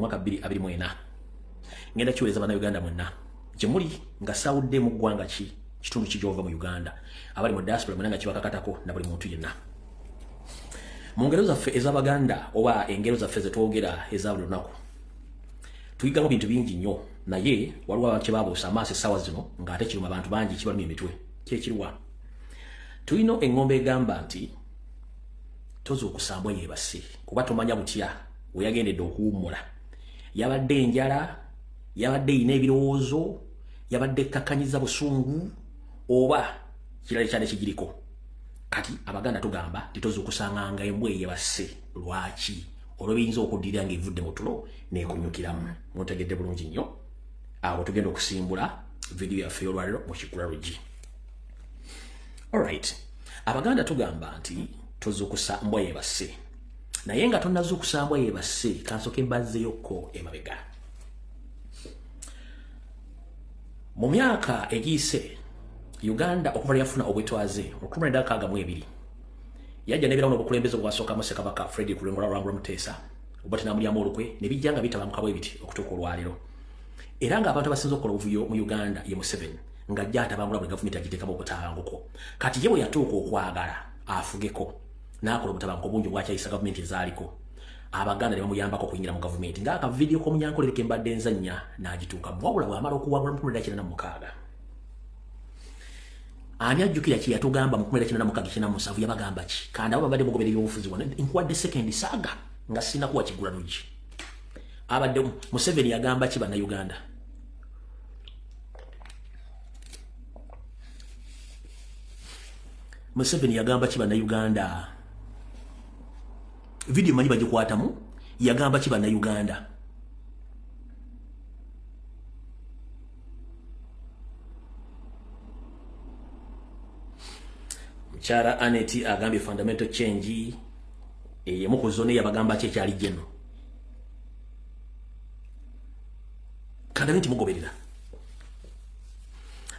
mwaka 2024 ngenda kiweza bana Uganda mwenna jemuli nga sawudde mu gwanga kitundu kijova mu Uganda abali mu diaspora mwenna nga kibakakatako na buli muntu yenna mu ngero zaffe ez'Abaganda oba engero zaffe zetwogera ezabuli lunaku tuyigamu bintu bingi nnyo naye waliwo abakibabuusa amaaso essaawa zino ng'ate kiruma abantu bangi kibalumya emitwe kyekiriwa tulina engombe egamba nti tozo okusambwa yeebase kuba tomanya butya we yagendedde okuwummula yabadde enjala yabadde ina ebirowoozo yabadde kakkanyiza busungu oba kirala kyane kigiriko kati Abaganda tugamba titozo okusanganga embwa yeebase lwaki olw'ebiyinza okuddirira ng'evudde mu tulo n'ekunyukiramu mutegedde bulungi nnyo awo tugenda okusimbula vidiyo yaffe y'olwaliro mu kikula luggi. Alright, Abaganda tugamba nti tozukusa mbwa yeebase naye nga tonnazukusa mbwa yeebase kansoke mbazzeeyoko emabega. Mu myaka egiyise Uganda okuva yafuna obwetwaze mu 1962 yajja n'ebirawo n'obukulembeze obwasookamu Ssekabaka Fred Kulengula Rwangula Muteesa oba tinamulyamu olukwe ne bijja nga bitabamuka bwe biti okutuuka olwaliro era ng'abantu abasinza okukola obuvuyo mu Uganda ye Museveni ng'ajja atabangula buli gavumenti agiteekamu obutabanguko kati ye bwe yatuuka okwagala afugeko n'akola obutabanguko bungi obwakyayisa gavumenti ezaaliko Abaganda ne bamuyambako okuyingira mu gavumenti ng'akavidiyo k'omunyankolere ke mbadde nzannya n'agituukamu wabula bw'amala okuwangula mu 1996 ani ajjukira ki yatugamba mu 1997 yabagamba ki kandi abo babadde mugoberera obufuzi wano nkuwadde second saga nga sina kuwa kigula luggi abadde Museveni yagamba ki bana Uganda Museveni yagamba ki bana Uganda video manyi bagikwatamu yagamba ki bana Uganda Chara Aneti agambye fundamental change yemu ku zone yabagamba ki ekyali jeno kandamenti mugoberera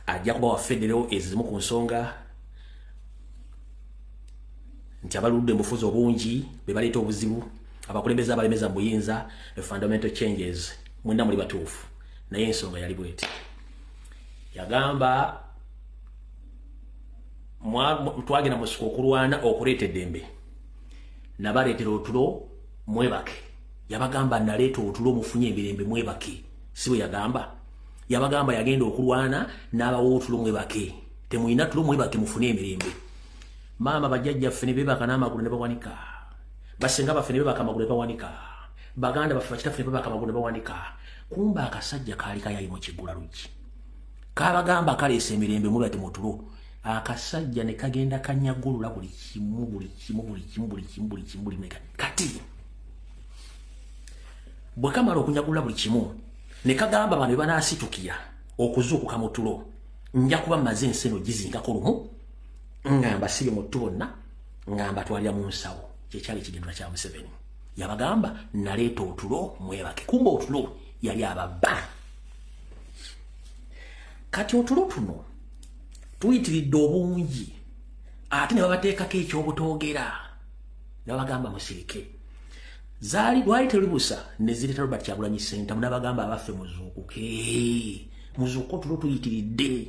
ajja kuba wa federal ezimu ku nsonga nti abaludde mufuzo obungi bebaleeta obuzibu abakulembeze abalemeza mu buyinza fundamental changes mwenda muli batuufu naye ensonga yali bweti yagamba twagenda mu siko okulwana okuleeta eddembe nabaleetera otulo mwebake yabagamba naleeta otulo mufunye emirembe mwebake si bwe yabagamba yagenda okulwana n'abawo otulo mwebake temuyina tulo mwebake mufune emirembe maama bajjajjaffe ne bebaka n'amagulu ne bawanika basenga baffe ne bebaka amagulu ne bawanika baganda baffe bakitaffe ne bebaka amagulu ne bawanika kumba akasajja kaali kayayi mu kiggula luggi kabagamba kaleesa emirembe mwebake mu tulo akasajja ne kagenda kanyagulula buli kimu kati bwe kamala okunyagulula buli kimu ne kagamba bano banaasitukira okuzuukuka mu tulo nja kuba maze enseno gizingako lumu ngamba sibye mu tulo bonna ngamba twalira mu nsawo kyekyali ekigendera kya Museveni yabagamba naleeta otulo mwebake kumba otulo yali ababba kati otulo tuno tuyitiridde obungi ate ne babateekako ekyobutoogera ne bagamba musirike zaali lwali terubusa ne zireeta Robert Kyagulanyi Ssentamu n'abagamba abaffe muzuuko otulo tuyitiridde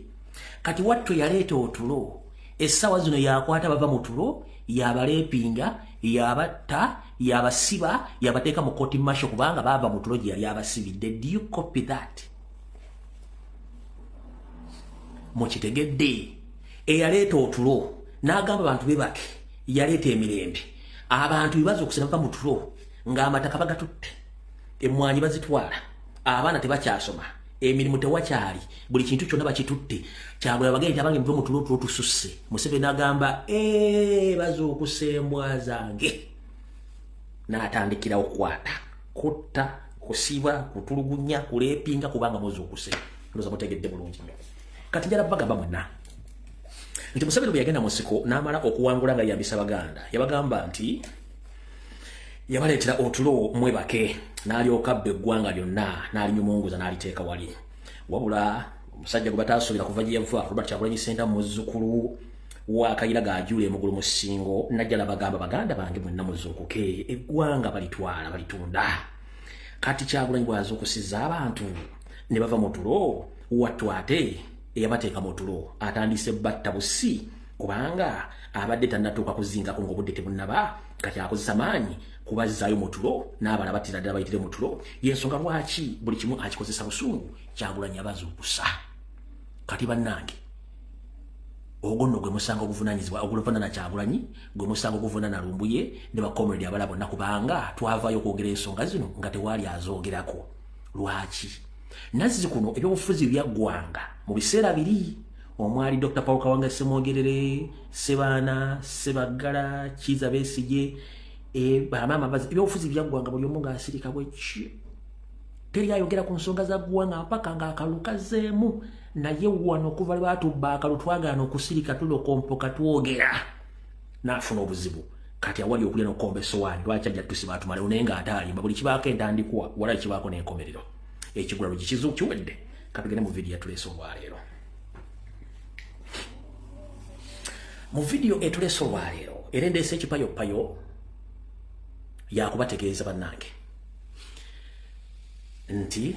kati wattu yaleeta otulo essaawa zino yakwata bava mu tulo yabaleepinga yabatta yabasiba yabateeka mu kooti masho kubanga baava mu tulo gye yali abasibidde. Do you copy that? Mukitegedde eyaleeta otulo n'agamba abantu bebake yaleeta emirembe abantu bibaza okusena bava mu tulo ng'amataka bagatutte emmwanyi bazitwala abaana tebakyasoma emirimu tewakyali buli kintu kyonna bakitutte kyabula bagenda abange muve mu tulo tususse. Museveni n'agamba bazuukuse embwa zange n'atandikira okukwata kutta kusiba kutulugunya kuleepinga kubanga muzuukuse. Ndowooza mutegedde bulungi. Kati njala bagamba mwenna nti Museveni bwe yagenda mu nsiko n'amala okuwangula nga yambisa Abaganda yabagamba nti yabaleetera otulo mwebake n'alyoka abba eggwanga lyonna n'alinyumunguza n'aliteeka wali wabula omusajja gwe bataasuubira kuva gye yava Robert Kyagulanyi Ssentamu muzzukulu wa Kayira Gaajula emugulu mu Ssingo najjala bagamba Baganda bange mwenna muzuukuke eggwanga balitwala balitunda kati Kyagulanyi bwaza okusiza abantu ne bava mu tulo wattu ate eyabateeka mu tulo atandise batta busi kubanga abadde tannatuuka kuzingako ng'obudde tebunnaba kati akozesa maanyi kubazzaayo mu tulo n'abala battira ddala bayitire mu tulo y'ensonga lwaki buli kimu akikozesa busungu Kyagulanyi abazuukusa kati bannange ogwo nno gwe musango oguvunaanyizibwa oguluvunaana Kyagulanyi gwe musango oguvunaana Lumbuye ne bakomredi abala bonna kubanga twavaayo okwogera ensonga zino nga tewaali azoogerako lwaki nazzi kuno ebyobufuzi byaggwanga mu biseera biri omwali Dr. Paul Kawanga Ssemwogerere Sebaana Sebaggala Kiza Besigye bamama bazi ebyobufuzi byaggwanga buli omu ng'asirika bweki teri ayogera ku nsonga za ggwanga mpaka ng'akalukazeemu naye wano okuva lwe batubba akalu twagaana okusirika tulokompoka twogera n'afuna obuzibu kati awali okulya n'okukomba essowaani lwaki ajja tusiba atumalewo naye ng'ate alimba buli kibaako entandikwa wala kibaako n'enkomerero ekigulalo kiwedde katugende mu vidiyo etuleese olwaleero mu vidiyo etuleese olwaleero era endeese ekipayopayo yakubategeeza bannange nti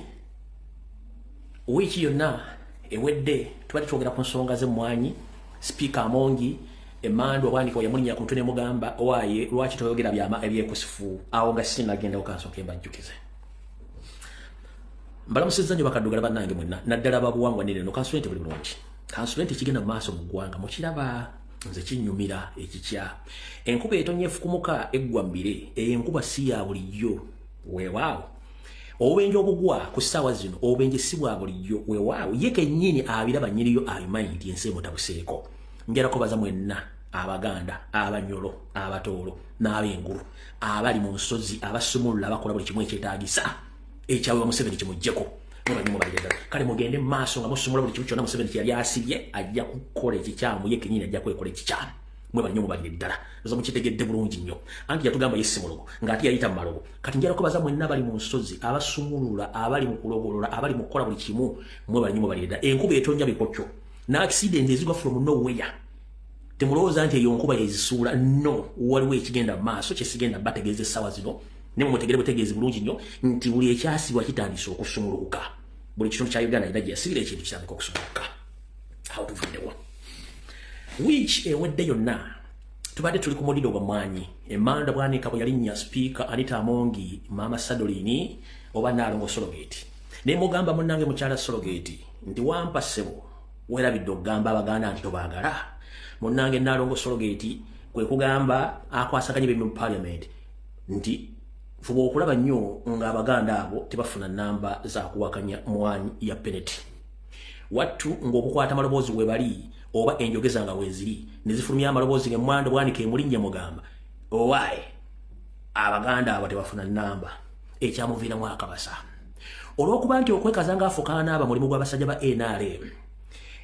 wiiki yonna ewedde tubadde twogera ku nsonga z'emmwanyi sipiika Amongi emmandu obwandika yamulinnya ku mutwe ne mugamba owaaye lwaki toyogera ebyekusifu awo nga sinnagendawo kansooke mbajjukize mbalamusizza nnyo bakaddugala bannange mwenna naddala babuwangwa nireno kansulenti buli bulungi kansulenti ekigenda mu maaso mu ggwanga mukiraba nze kinnyumira ekikya enkuba etonnya efukumuka eggwa mbire enkuba si ya bulijjo weewaawo obubenje obugwa ku ssaawa zino obubenje si bwa bulijjo weewaawo ye kennyini abiraba nnyiniyo abimanyi nti ensi emutabuseeko njalako baza mwenna Abaganda Abanyolo Abatoolo n'Abengulu abali mu nsozi abasumulula abakola buli kimu ekyetaagisa ekyawe Museveni kimuggyeko mubanyimu balireda kale mugende maaso nga musumula buli kimu kyonna Museveni kyeyali asibye ajja kukola ekikyamu ye kennyini ajja kwekola ekikyamu mwebanyo mubalire ddala zo mukitegedde bulungi nnyo anti yatugamba yesi mulogo ng'ate yayita mu malogo kati njalako baza mwenna bali mu nsozi abasumulula abali mu kulogolola abali mu kukola buli kimu mwebanyo mubalire ddala enkuba etonja bikokyo n'accident ezigwa from nowhere temulowooza nti eyo nkuba yezisuula no waliwo ekigenda maaso kyesigenda bategeeza essaawa zino ne mumutegere butegeezi bulungi nnyo nti buli ekyasibwa kitandise okusumuluka buli kitundu kya Uganda yina gyeyasibira ekintu kitandika okusumuluka awo tuvuddewo wiiki ewedde yonna tubadde tuli ku muliro gwa Mwanyi emmanda bwanika bwe yalinnya sipiika Anita Amongi maama Sadolini oba Naalongo Sologeti ne mugamba munnange mukyala Sologeti nti wampa ssebo weerabidde okugamba Abaganda nti tobaagala munnange Naalongo Sologeti kwe kugamba akwasaganye be mu parliament nti fuba okulaba nnyo ng'Abaganda abo tebafuna nnamba za kuwakanya Mwanyi ya peneti wattu ng'okukwata amaloboozi we bali oba enjogeza nga weeziri ne zifulumya amaloboozi ng'emmanda bwanika emulinnya mugamba owaaye Abaganda abo tebafuna nnamba ekyamuviiramu akabasa olw'okuba nti okwekaza ng'afuuka n'aba mulimu gw'abasajja ba NRM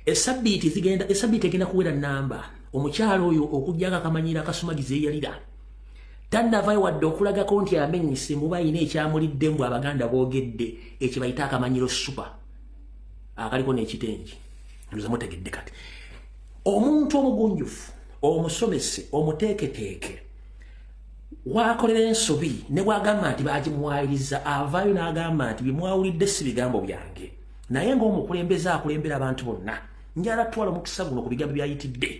esabbiiti egenda kuwera nnamba omukyalo oyo okuggyako akamanyiro akasumagiza eyalira tannavaayo wadde okulagako nti amennyise muba ayina ekyamuliddemu Abaganda boogedde ekyo bayita akamanyiro supa akaliko n'ekitengi ndoza mutegedde kati omuntu omugunjufu omusomese omuteeketeeke wakolera ensobi ne bwagamba nti bagimuwayiriza avaayo n'agamba nti bimwawulidde si bigambo byange naye ng'omukulembeze akulembera abantu bonna njala twala omukisa guno ku bigambo byayitidde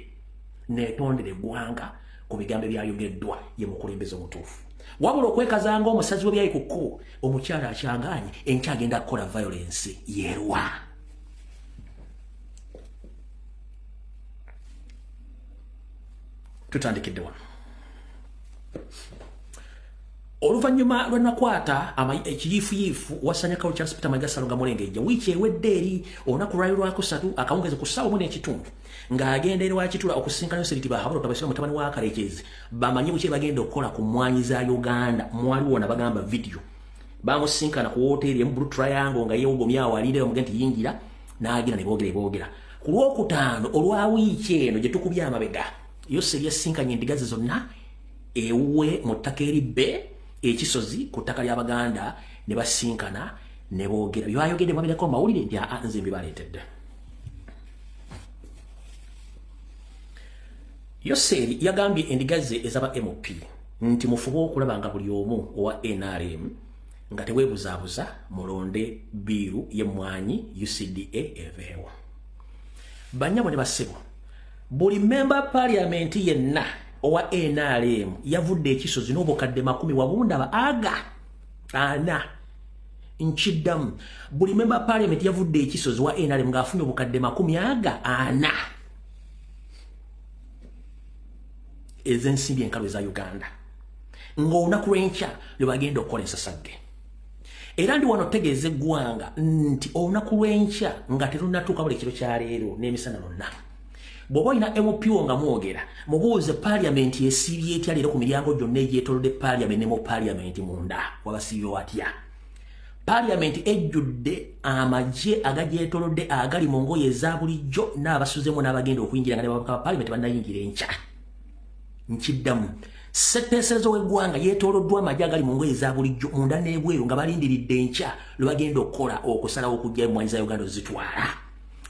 neetondera eggwanga ku bigambo byayogeddwa ye mukulembeze omutuufu wabula okwekaza ng'omusazi w'ebyayi ku kkubo omukyala akyanganye enkyagenda kukola violence yerwa tutandikidde wano oluvannyuma lwenakwata ekiyiifuyiifu wasanya kawo Charles Peter Mayiga Salonga Mulengejja wiiki ewedde eri olunaku lwali lwakusatu akawungezi ku ssaawa mu n'ekitundu ng'agenda eri wakitula okusinkana Yoseriti Bahabula Otabasira mutabani wa Kalekezi bamanyi buki bagenda okukola ku mmwanyi za Uganda mwaliwo na bagamba video bamusinkana ku woteeri emu Blue Triangle nga yeewogomyawo aliireyo muge nti yingira n'agenda ne boogera ku lwokutaano olwa wiiki eno gye tukubya amabega Yoseri yasinkanye endiga ze zonna ewuwe mu ttaka eribbe ekisozi ku ttaka ly'Abaganda ne basinkana ne boogera byayogedde mwabirako mawulire nti nze mbibaleetedde Yoseri yagambye endiga ze ezaba MOP nti mufube okulaba nga buli omu owa NRM nga teweebuzaabuza mulonde biiru ye Kumwanyi UCDA eveewo. Banyabo ne bassebo, buli member parliament yenna owa NRM yavudde ekisozi n'obukadde 10 wabunda ana nchiddamu. Buli member parliament yavudde ekisozi wa NRM ng'afunye obukadde 10 ana. Ezensimbi enkalu eza Uganda ng'olunaku lw'enkya lwe bagenda okukola ensasadde. Era ndi wano tegeeze eggwanga nti olunaku lw'enkya nga terunnatuuka buli kiro kya leero n'emisana lonna. Bw'oba olina MPO nga mwogera mubuuze parliament esiibye etya leero ku miryango gyonna egyetoolodde parliament ne mu parliament munda wabasiibye watya. Parliament ejjudde amagye agagyetoolodde agali mu ngoye eza bulijjo n'abasuzemu n'abagenda okuyingira nga ne babaka ba parliament bannayingira enkya. Nchiddamu setteeserezo w'eggwanga yeetooloddwa amagye agali mu ngoye eza bulijjo munda n'ebweru nga balindiridde enkya lwe bagenda okukola okusalawo okujja emmwanyi za Uganda zitwala.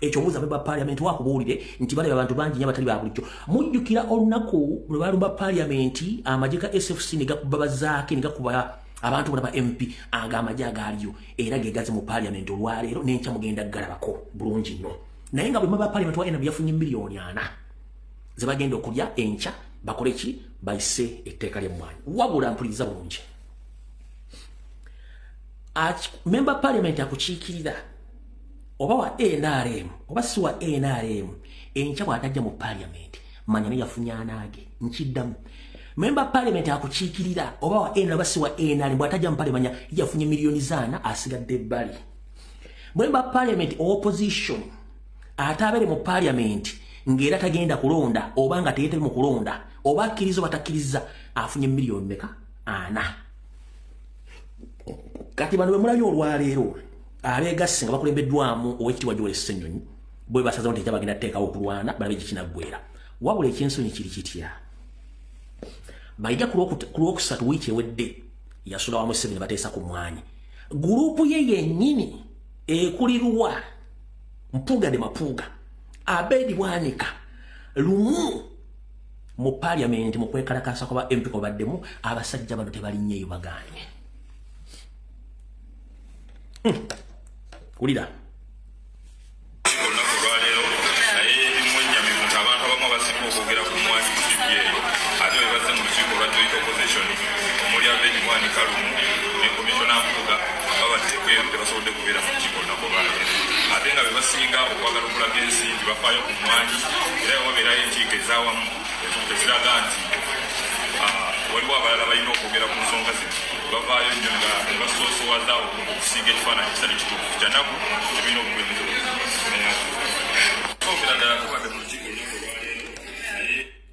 Ekyo mubuuza member parliament wakubuulire nti balaba abantu bangi nnyo abatali ba bulijjo. Mujjukira olunaku lwe balumba parliament amagye ga SFC ne gakuba bazaake ne gakuba abantu bonna ba MP ag'amagye agaaliyo era ge gazi mu parliament olwaleero n'enkya mugenda galabako bulungi nnyo. Naye nga bwe member parliament wa NRM yafunye miliyoni 4 ze bagenda okulya enkya bakole ki bayise etteeka ly'emmwanyi. Wabula mpuliriza bulungi, member parliament akukiikirira oba wa NRM oba si wa NRM enkya bw'atajja mu parliament manya ne yafunye anaage. Nkiddamu, member parliament akukiikirira oba wa NRM oba si wa NRM bw'atajja mu parliament manya yafunye miliyoni 4 asigadde ebbali. Member parliament opposition ataabere mu parliament ng'era tagenda kulonda oba nga teyeetali mu kulonda oba akkiriza oba takkiriza afunye miliyoni meka 4. Kati bano bwe mulabye olwaleero abeegasse nga bakulembeddwamu Oweekitiibwa Joel Ssenyonyi bwe basazeewo nti bagenda kuteekawo okulwana balabe ekinaggwera. Wabula ekyensonyi kiri kitya, Mayiga ku lwokusatu wiiki ewedde yasula wamu 7 bateesa Kumwanyi. Guruupu ye yennyini ekulirwa Mpuuga de Mapuuga Abedi Bwanika lumu mu parliament mu kwekalakasa kwa MP ko baddemu abasajja bano tebalinnyeyo baganye. Kulira atenga bebasinga okwagala okulaga ensimbi bafaayo ku Kumwanyi era wabeerayo enkiiko ezaawamu eziraga nti waliwo abalala balina okwogera ku nsonga zino bavaayo nnyo nga basoosowaza okusiiga ekifaananyi kitali kituufu kyanaku ebirina obuwemezo okwogera ddala kubadde mu lukiiko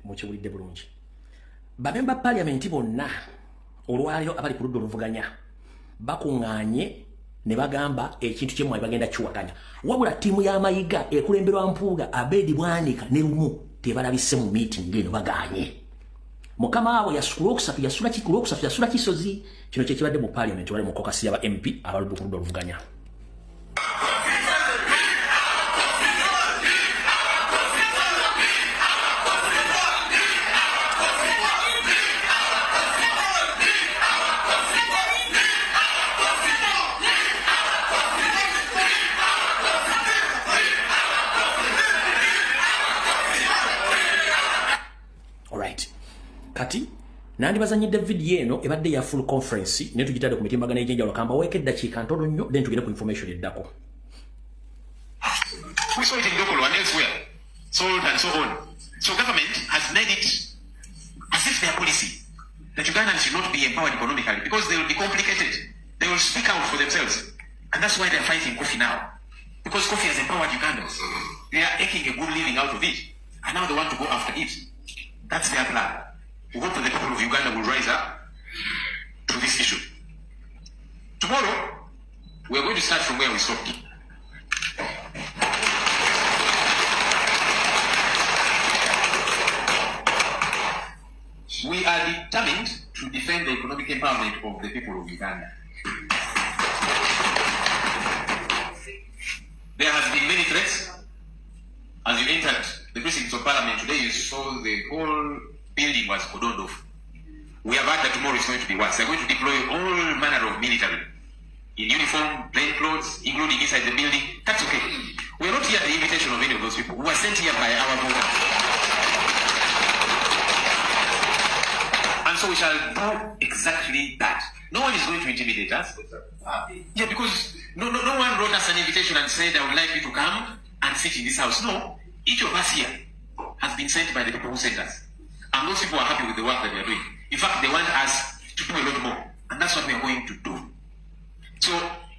mukiwulidde bulungi. Bamemba parliament bonna olwaleero abali ku ludda oluvuganya bakuŋŋaanye ne bagamba ekintu kyemmwe bagenda kiwakanya. Wabula ttiimu ya Mayiga ekulemberwa Mpuuga Abedi Bwanika ne lumu tebalabise mu meeting eno baganye. Mukama waabwe yasula kisozi. Kino kye kibadde mu parliament wali mu kokasi y'aba MP abaludde ku ludda oluvuganya. Kati nandi bazanyidde video eno ebadde ya full conference ne tugitadde ku mitimbagano egy'enjawulo kamba weke eddakiika ntono nnyo then tugende ku information eddako. We saw it in local and elsewhere, sold and so on. So government has made it as if their policy that Ugandans should not be empowered economically because they will be complicated. They will speak out for themselves. And that's why they're fighting coffee now. Because coffee has empowered Ugandans. They are making a good living out of it. And now they want to go after it. That's their plan. We hope that the people of Uganda will rise up to this issue. Tomorrow, we are going to start from where we stopped. We are determined to defend the economic empowerment of the people of Uganda. There has been many threats. As you entered the precincts of Parliament today, you saw the whole building was cordoned off. We have heard that tomorrow is going to be worse. They're going to deploy all manner of military in uniform, plain clothes, including inside the building. That's okay. We're not here at the invitation of any of those people who are sent here by our voters. And so we shall do exactly that. No one is going to intimidate us. Yeah, because no one wrote us an invitation and said, I would like you to come and sit in this house. No, each of us here has been sent by the people who sent us. And those people are happy with the work that we are doing. In fact, they want us to do a lot more. And that's what we are going to do. So,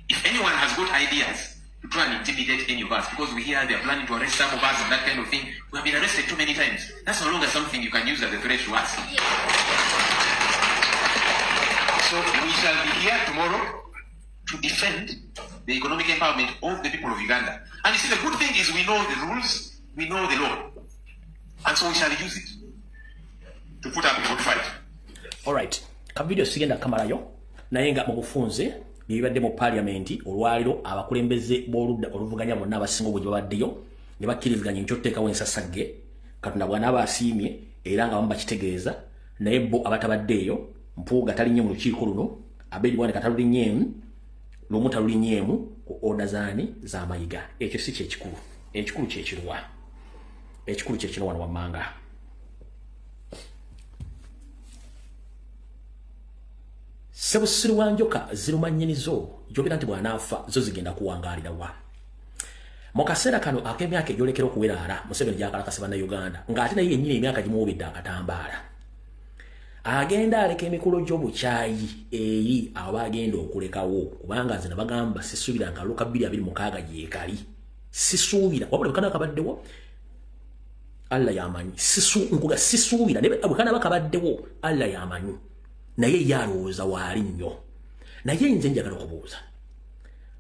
if anyone has got ideas to try and intimidate any of us, because we hear they are planning to arrest some of us and that kind of thing, we have been arrested too many times. That's no longer something you can use as a threat to us. So, we shall be here tomorrow to defend the economic empowerment of the people of Uganda. And you see, the good thing is we know the rules, we know the law. And so we shall use it to put up a good fight. Alright, ka video sigenda kamalayo naye nga mu bufunze bibadde mu parliament olwaliro abakulembeze b'oludda oluvuganya bonna abasinga obwenyi babaddeyo ne bakkiriziganya ekyotteekawo ensasagge Katonda bw'anaaba asiimye era nga bamu bakitegeeza naye bo abatabaddeeyo Mpuuga talinnye mu lukiiko luno Abedi Wane katalulinnyeemu lumu talulinnyeemu ku oda zaani za mayiga. Ekyo si kyekikulu. Ekikulu kyekirwa. Ekikulu kyekino wano wammanga. Sebusiru wanjoka zirumanyinizo jogera nti bw'anaafa zo zigenda kuwangaalira wa. Mu kaseera kano ak'emyaka egyolekera okuweraala Museveni gy'akalakasa bannayuganda ng'ate naye yennyini emyaka gimuwubidde akatambaala. Agenda aleka emikolo gy'obukyayi eri abagenda okulekawo kubanga nze nabagamba sisuubira nga Luka 2:26 gyekali. Sisuubira wabula bwe kana kabaddewo Allah yamanyi. Sisuubira ne bwe kana bakabaddewo Allah yamanyi. Naye yalowooza waali nnyo. Naye nze njagala okubuuza.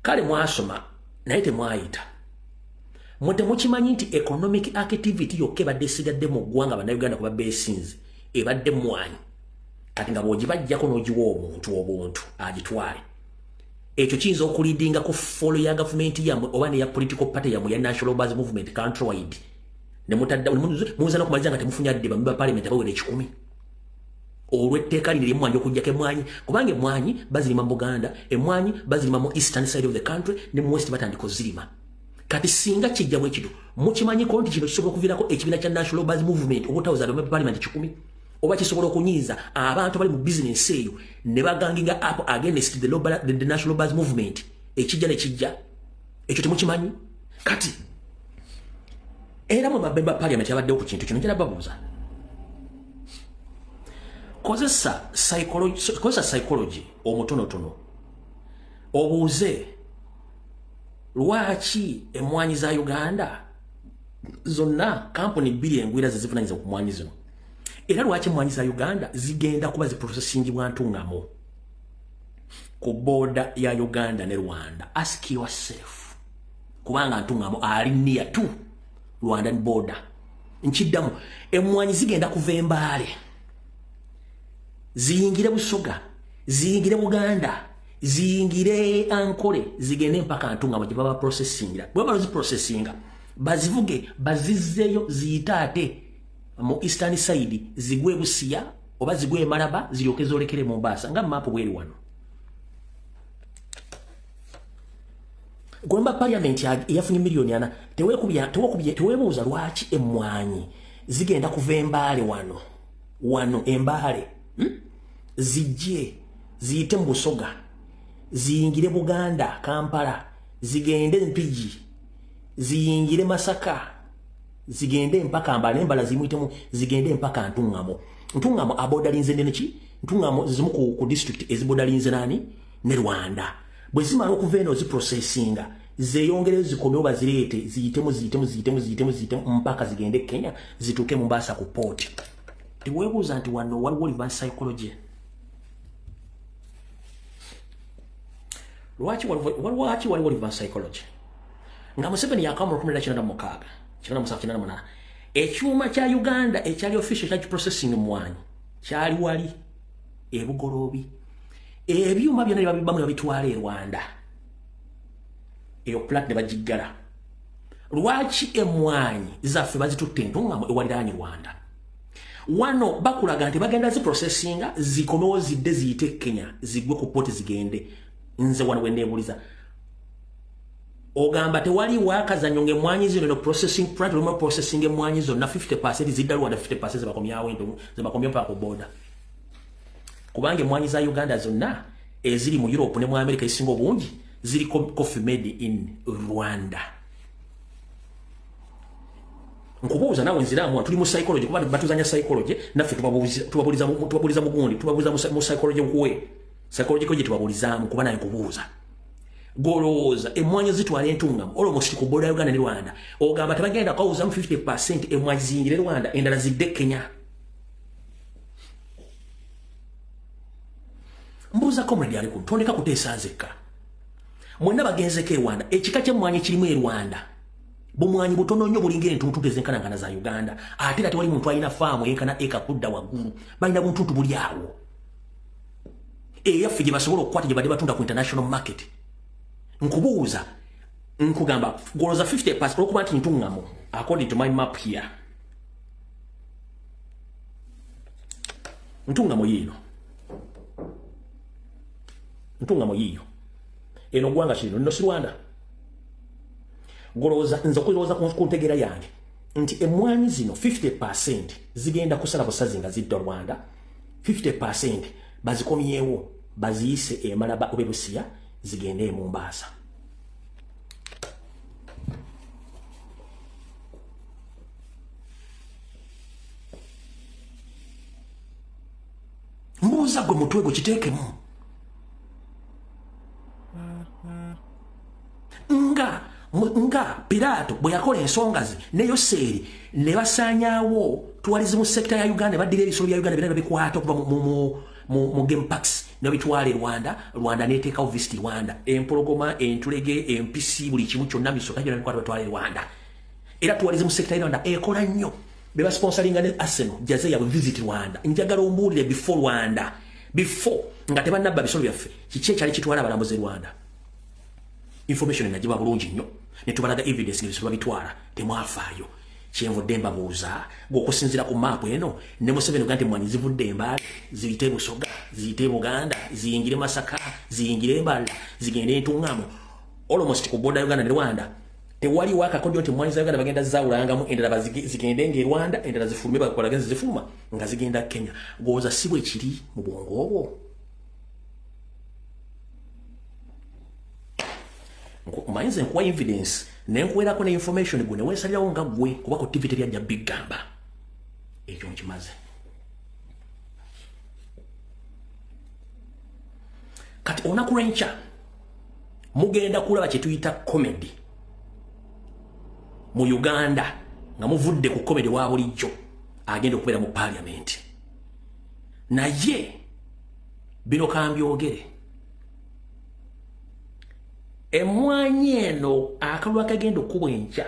Kale mwasoma naye temwayita. Mukimanyi nti economic activity yokka ebadde esigadde mu ggwanga bannayuganda kuba beesinze ebadde mmwanyi. Kati nga bw'ogibajjako n'ogiwa omuntu obuntu agitwale. Ekyo kiyinza okuliidinga ku follow ya gavumenti yammwe oba neya political party yammwe ya National Base Movement countrywide. Ne mutadda muza n'okumaliza nga temufunye adde bamemba parliament abawera 10. Olw'etteeka lino ly'emmwanyi okujjako emmwanyi kubanga emmwanyi bazirima mu Buganda, emmwanyi bazirima mu eastern side of the country ne mu west batandika ozirima. Kati singa kijja bwe kino mukimanyiko nti kino kisobola okuviirako ekibiina kya National Base Movement obutawuza abamemba parliament 10 oba kisobola okunyiiza abantu bali mu business eyo ne baganginga up against the National Base Movement ekijja ne kijja ekyo temukimanyi. Kati era mu babemba parliament yabaddewo ku kintu kino njala babuuza kozesa psychology omutonotono obuuze lwaki emmwanyi za Uganda zonna kampuni 2 engwira zivunanyizibwa ku mmwanyi zino era lwaki emmwanyi za Uganda zigenda kuba ziprocessingibwa ntungamo ku border ya Uganda ne Rwanda. Ask yourself kubanga ntungamo ali near to Rwandan border. Nkiddamu emmwanyi zigenda kuva Embaale ziyingire Busoga ziyingire Buganda ziyingire Ankole zigende mpaka ntungamo gye baba processingira. Bwe baba ziprocessinga bazivuge bazizzeyo ziyitate mu eastern side zigwe Busia oba zigwe Malaba ziryoke zolekere Mombasa nga map bweri wano. Gwamba parliament yafunye milioni 4 tewebuuza lwaki emmwanyi zigenda kuva Embaale wano Embaale zijje ziyite mu Busoga ziyingire Buganda Kampala zigende Mpigi ziyingire Masaka zigende mpaka Mbala zimuyitemu zigende mpaka Ntungamo abodalinze neki Ntungamo zimu ku district ezibodalinze nani ne Rwanda bwe zimala okuva eno ziprocessinga zeyongere zikomyewo bazireete ziyitemu mpaka zigende Kenya zituuke Mombasa ku port. Teweebuuza nti wano waliwo reverse psychology. Lwaki waliwo reverse psychology? Nga Museveni yakamula 1996 ekyuma kya Uganda ekyali official kya processing mmwanyi kyali wali ebugoloobi ebyuma byonna babibamu babitwala e Rwanda eyo plat ne bagiggala. Lwaki emmwanyi zaffe bazitutte ntungamo ewaliraanye Rwanda? Wano bakulaga nti bagenda ziprocessinga zikomewo zidde ziyite Kenya zigwe ku port zigende nze wano wenebuliza ogamba tewali wakazanyo ng'emmwanyi zino no processing plant lumu processing emmwanyi zonna 50% zidda Rwanda 50% zebakomyawo ento zebakomya mpaka ku border kubanga emmwanyi za Uganda zonna eziri mu Europe ne mu America esinga obungi ziri coffee made in Rwanda. Nkubuuza nawe nziramu tuli mu psychology kuba batuzanya psychology naffe tubabuliza mugundi tubabuliza mu psychology kuwe psychology ko je tubabulizamu kuba naye nkubuuza goloza emmwanyi zitwala entungamo almost ku border Uganda ne Rwanda ogamba tabagenda kwauza mu 50% emmwanyi zingire Rwanda endala zidde Kenya. Mbuuza comrade ali kutondeka kuteesazeka mwenda bagenzeke Rwanda ekika ky'emmwanyi kirimu e Rwanda bumwanyi butono nnyo bulingire entuntu tezenkanangana za Uganda ate tewali muntu alina faamu yenkana eka kudda waggulu balina buntuntu buli awo eyaffe gye basobola okukwata gye badde batunda ku international market. Nkubuuza nkugamba goloza 50% okuba nti ntungamo according to my map here ntungamo yiyo eno gwanga kino nno si Rwanda goloza nza kuloza ku ntegera yange nti emmwanyi zino 50% zigenda kusala busazi nga zidda Rwanda 50% bazikomyewo baziyise emalaba obebusiya zigende mu Mombasa. Mbuuza gwe mutwe gwe kiteekemu nga Pilato bwe yakola ensongazi ne Yoseeri ne basaanyaawo tuwalize mu sekta ya Uganda baddira ebisolo bya Uganda birala bikwata okuva mu game parks ne bitwale Rwanda neteekawo visit Rwanda empologoma entulege empisi buli kimu kyonna misoka gyonna bikwata batwale Rwanda era tuwalize mu sekta ya Rwanda ekola nnyo be basponsoringa ne Arsenal jaze ya visit Rwanda njagala ombuulire before Rwanda before nga tebannabba bisolo byaffe kiki ekyali kitwala abalambuzi Rwanda information nagiba bulungi nnyo ne tubalaga evidence n'ebisolo bitwala temwafaayo kyenvudde mbabuuza ng'okusinziira ku maapu eno ne Museveni ugante emmwanyi zivudde Mbale ziyite Busoga ziyite Buganda ziyingire Masaka ziyingire Mbala zigende entungamo almost ku border Uganda ne Rwanda tewali wakakodyo nti emmwanyi za Uganda bagenda zaawulangamu endala zigende nge Rwanda endala zifulume bakolaga zifuluma nga zigenda Kenya gooza si bwe kiri mu bwongo obwo. Mainze nkuwa evidence nenkuwerako ne information gwe neweesalirawo nga gwe kuba ku TV teryajja bigamba ekyo nkimaze. Kati olunaku lw'enkya mugenda kulaba kye tuyita comedy mu Uganda nga muvudde ku comedy wa bulijjo agenda okubeera mu parliament naye bino kambyogere emmwanyi eno akalwa kagenda okuba enkya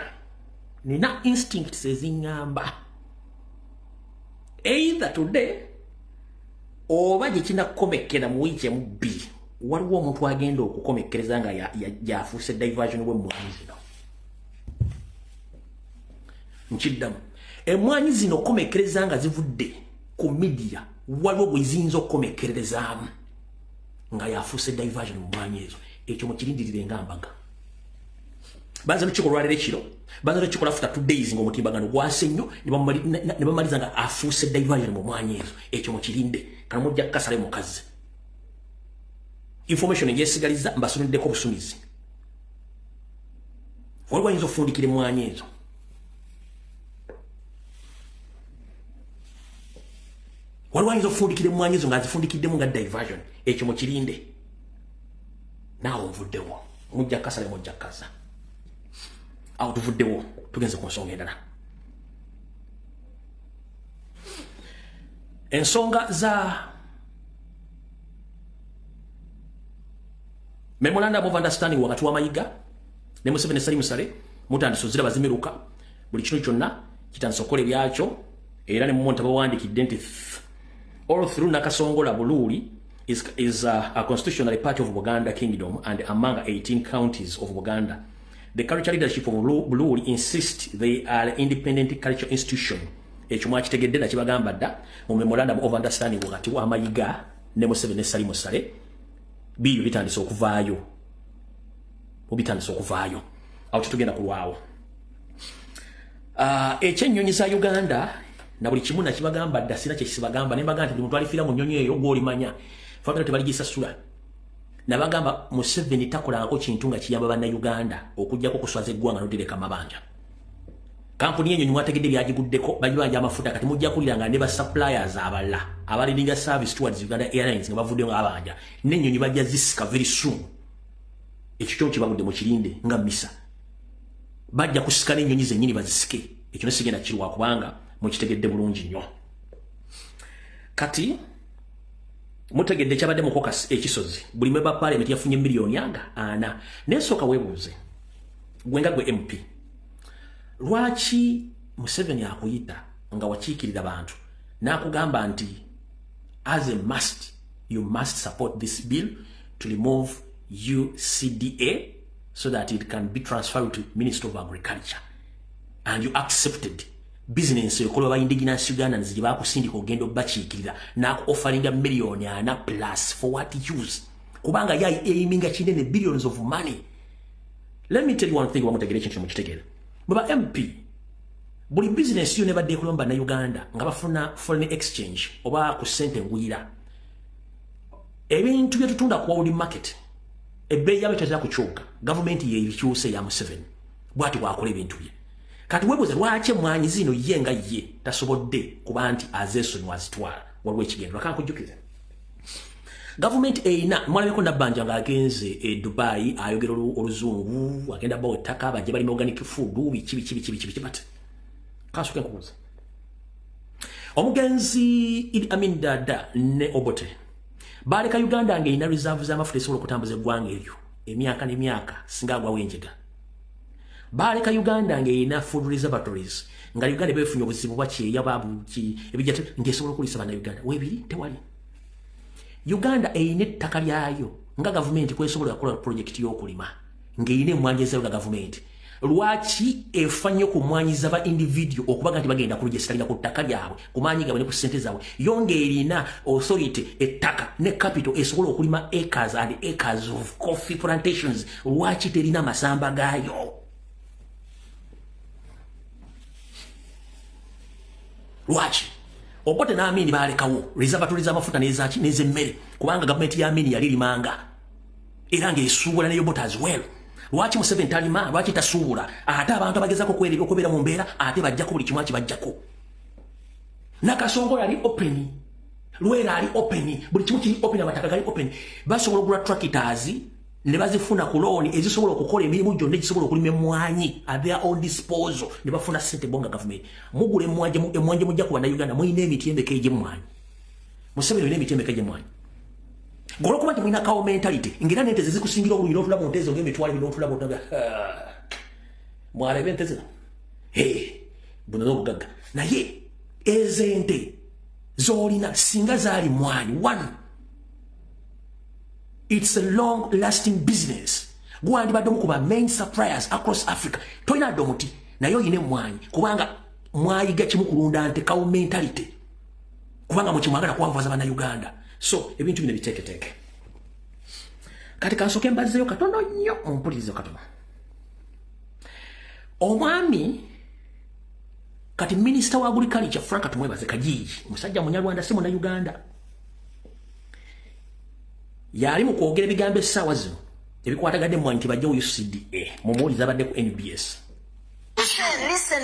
nina instincts eziŋŋamba either today oba gye kinakomekera mu wiiki emu bbiri waliwo omuntu agenda okukomekkereza nga yafuuse diversion w'emmwanyi zino. Nkiddamu emmwanyi zino okomekkereza nga zivudde ku media waliwo bwe ziyinza okukomekkerezaamu nga yafuuse diversion mu mmwanyi ezo. Ekyo mukirindirire nga mbaga banza lukiiko lwalero ekiro banza lukiiko after 2 days ng'omutimbagano gwase nnyo ne bamaliza nga afuuse diversion mu mmwanyi ezo. Ekyo mukirinde kana mujja kukasale mukazi information egyesigaliza mbasuniddeko obusumizi waliwo ayinza okufundikira emmwanyi ezo. Waliwo ayinza okufundikira emmwanyi ezo ng'azifundikiddemu nga diversion. Ekyo mukirinde naawe nvuddewo mujja kasale mujja kasa awo tuvuddewo tugenze ku nsonga endala. Ensonga za memorandum of understanding wakati wa Mayiga ne Museveni Sali Musale mutandise ozira bazimiruka buli kino kyonna kitandise okukola ebyakyo era ne mumonta bawandikidde nti all through Nakasongola Buluuli is a constitutional party of Buganda Kingdom and among 18 counties of Buganda. The cultural leadership of Buluuli insists they are independent cultural institution. Ekyo mwakitegedde na kibagamba dda mu memorandum of understanding wakati wa Mayiga ne Museveni Sali Musale biyo bitandise okuvaayo obitandise okuvaayo awo tetugenda kulwawo ekyennyonyi za Uganda na buli kimu nakibagamba ddasira kyekisibagamba nembaga nti muntu alifira mu nnyonyi eyo gwolimanya famira tebaligisasula nabagamba Museveni takolako kintu nga kiyamba bannayuganda okujjako kuswaza eggwanga notereka mabanja kampuni yennyonyi mwategedde byagiguddeko bajibanja amafuta kati mujja kuliranga ne ba suppliers abalala abalidinga service towards Uganda Airlines nga bavuddeyo nga abanja n'ennyonyi bajja zisika very soon ekyo kyo kibagudde mu kirinde nga misa bajja kusika n'ennyonyi zennyini bazisike ekyo nesigenda kirwa kubanga mukitegedde bulungi nnyo kati mutegedde kyabadde mu caucus ekisozi buli member parliament yafunye miliyoni ana nesooka weebuuze gwenga gwe MP lwaki Museveni akuyita nga wakiikirira abantu n'akugamba nti as a must you must support this bill to remove UCDA so that it can be transferred to Minister of Agriculture and you accepted business yokola ba indigenous Ugandans gye bakusindika ogenda obakiikirira naku offeringa miliyoni ana plus for what use kubanga yai aiminga kinene billions of money. Let me tell you one thing wamutegere kintu mukitegere baba MP buli business yo nebadde kulomba na Uganda nga bafuna foreign exchange oba ku sente ngwira ebintu byetutunda ku world market ebbeeyi yabe teza kukyuka government ye ibikyuse ya Museveni bwati wakola ebintu bye kati webuze lwaki Mwanyi zino yenga ye tasobodde kuba nti azeso wazitwala waliwo ekigendo akankujjukiza government eina mwalabeko nabbanja nga agenze Dubai ayogera oluzungu agenda bawo ettaka bajje bali organic food biki bati kasuke nkubuza omugenzi Idi Amin Dada ne Obote baleka Uganda ngeina reserve z'amafuta esobola okutambuza eggwanga eryo emyaka n'emyaka singa agwawo enjega baleka Uganda ngeina food reservatories nga Uganda befunye obuzibu bwakyeya babuki ebijja ngesobola okulisa bana Uganda webiri tewali Uganda eine ettaka lyayo nga government kwesobola kukola project y'okulima ngeine mwanjeza ya government lwaki efanye ku mwanyiza ba individual okubaga nti bagenda ku register ku ttaka lyabwe kumanyiga bane ku sente zaabwe yongeerina authority ettaka ne capital esobola okulima acres and acres of coffee plantations lwaki terina masamba gayo lwaki Obote na Amini balekawo reservatories amafuta nezachi nezemmere kubanga government ya Amini yali limanga era ngesuubula ne Obote as well lwaki Museveni talima lwaki tasuubula ate abantu abagezako kweri okubera mu mbeera ate bajjako buli kimwachi bajjako nakasongo yali open lwera ali open buli kimu kiri open abataka gali open basobola okugula tractors ne bazifuna ku loan ezisobola okukola emirimu gyonna egisobola okulima Mwanyi at their own disposal ne bafuna sente bonga government mugule Mwanyi mujja kuba na Uganda muyina emiti embeke gye Mwanyi Museveni ne emiti embeke gye Mwanyi golo kuba mwina kawo mentality ngira nente zikusingira obuliro ofuna mu ntezo ng'emitwalo bino ofuna botaga mwale benteze buno n'obugagga naye ezente zolina singa zaali Mwanyi one. It's a long-lasting business. Go and badde mukuba main suppliers across Africa. Toina domuti nayo yine Mwanyi kubanga mwayiga kimu kulunda ante kawo mentality. Kubanga mukimwagala kwanvaza bana Uganda. So ebintu bino biteeketeke. Kati kansoke mbazeyo katono nnyo ompulirize katono. Omwami kati Minister wa Agriculture Frank Tumwebaze Kajiji musajja munyarwanda si muna Uganda. Yali mu kwogera ebigambo essaawa zino ebikwatagadde Mwanyi nti bajja UCDA mumuwuliza abadde ku NBS.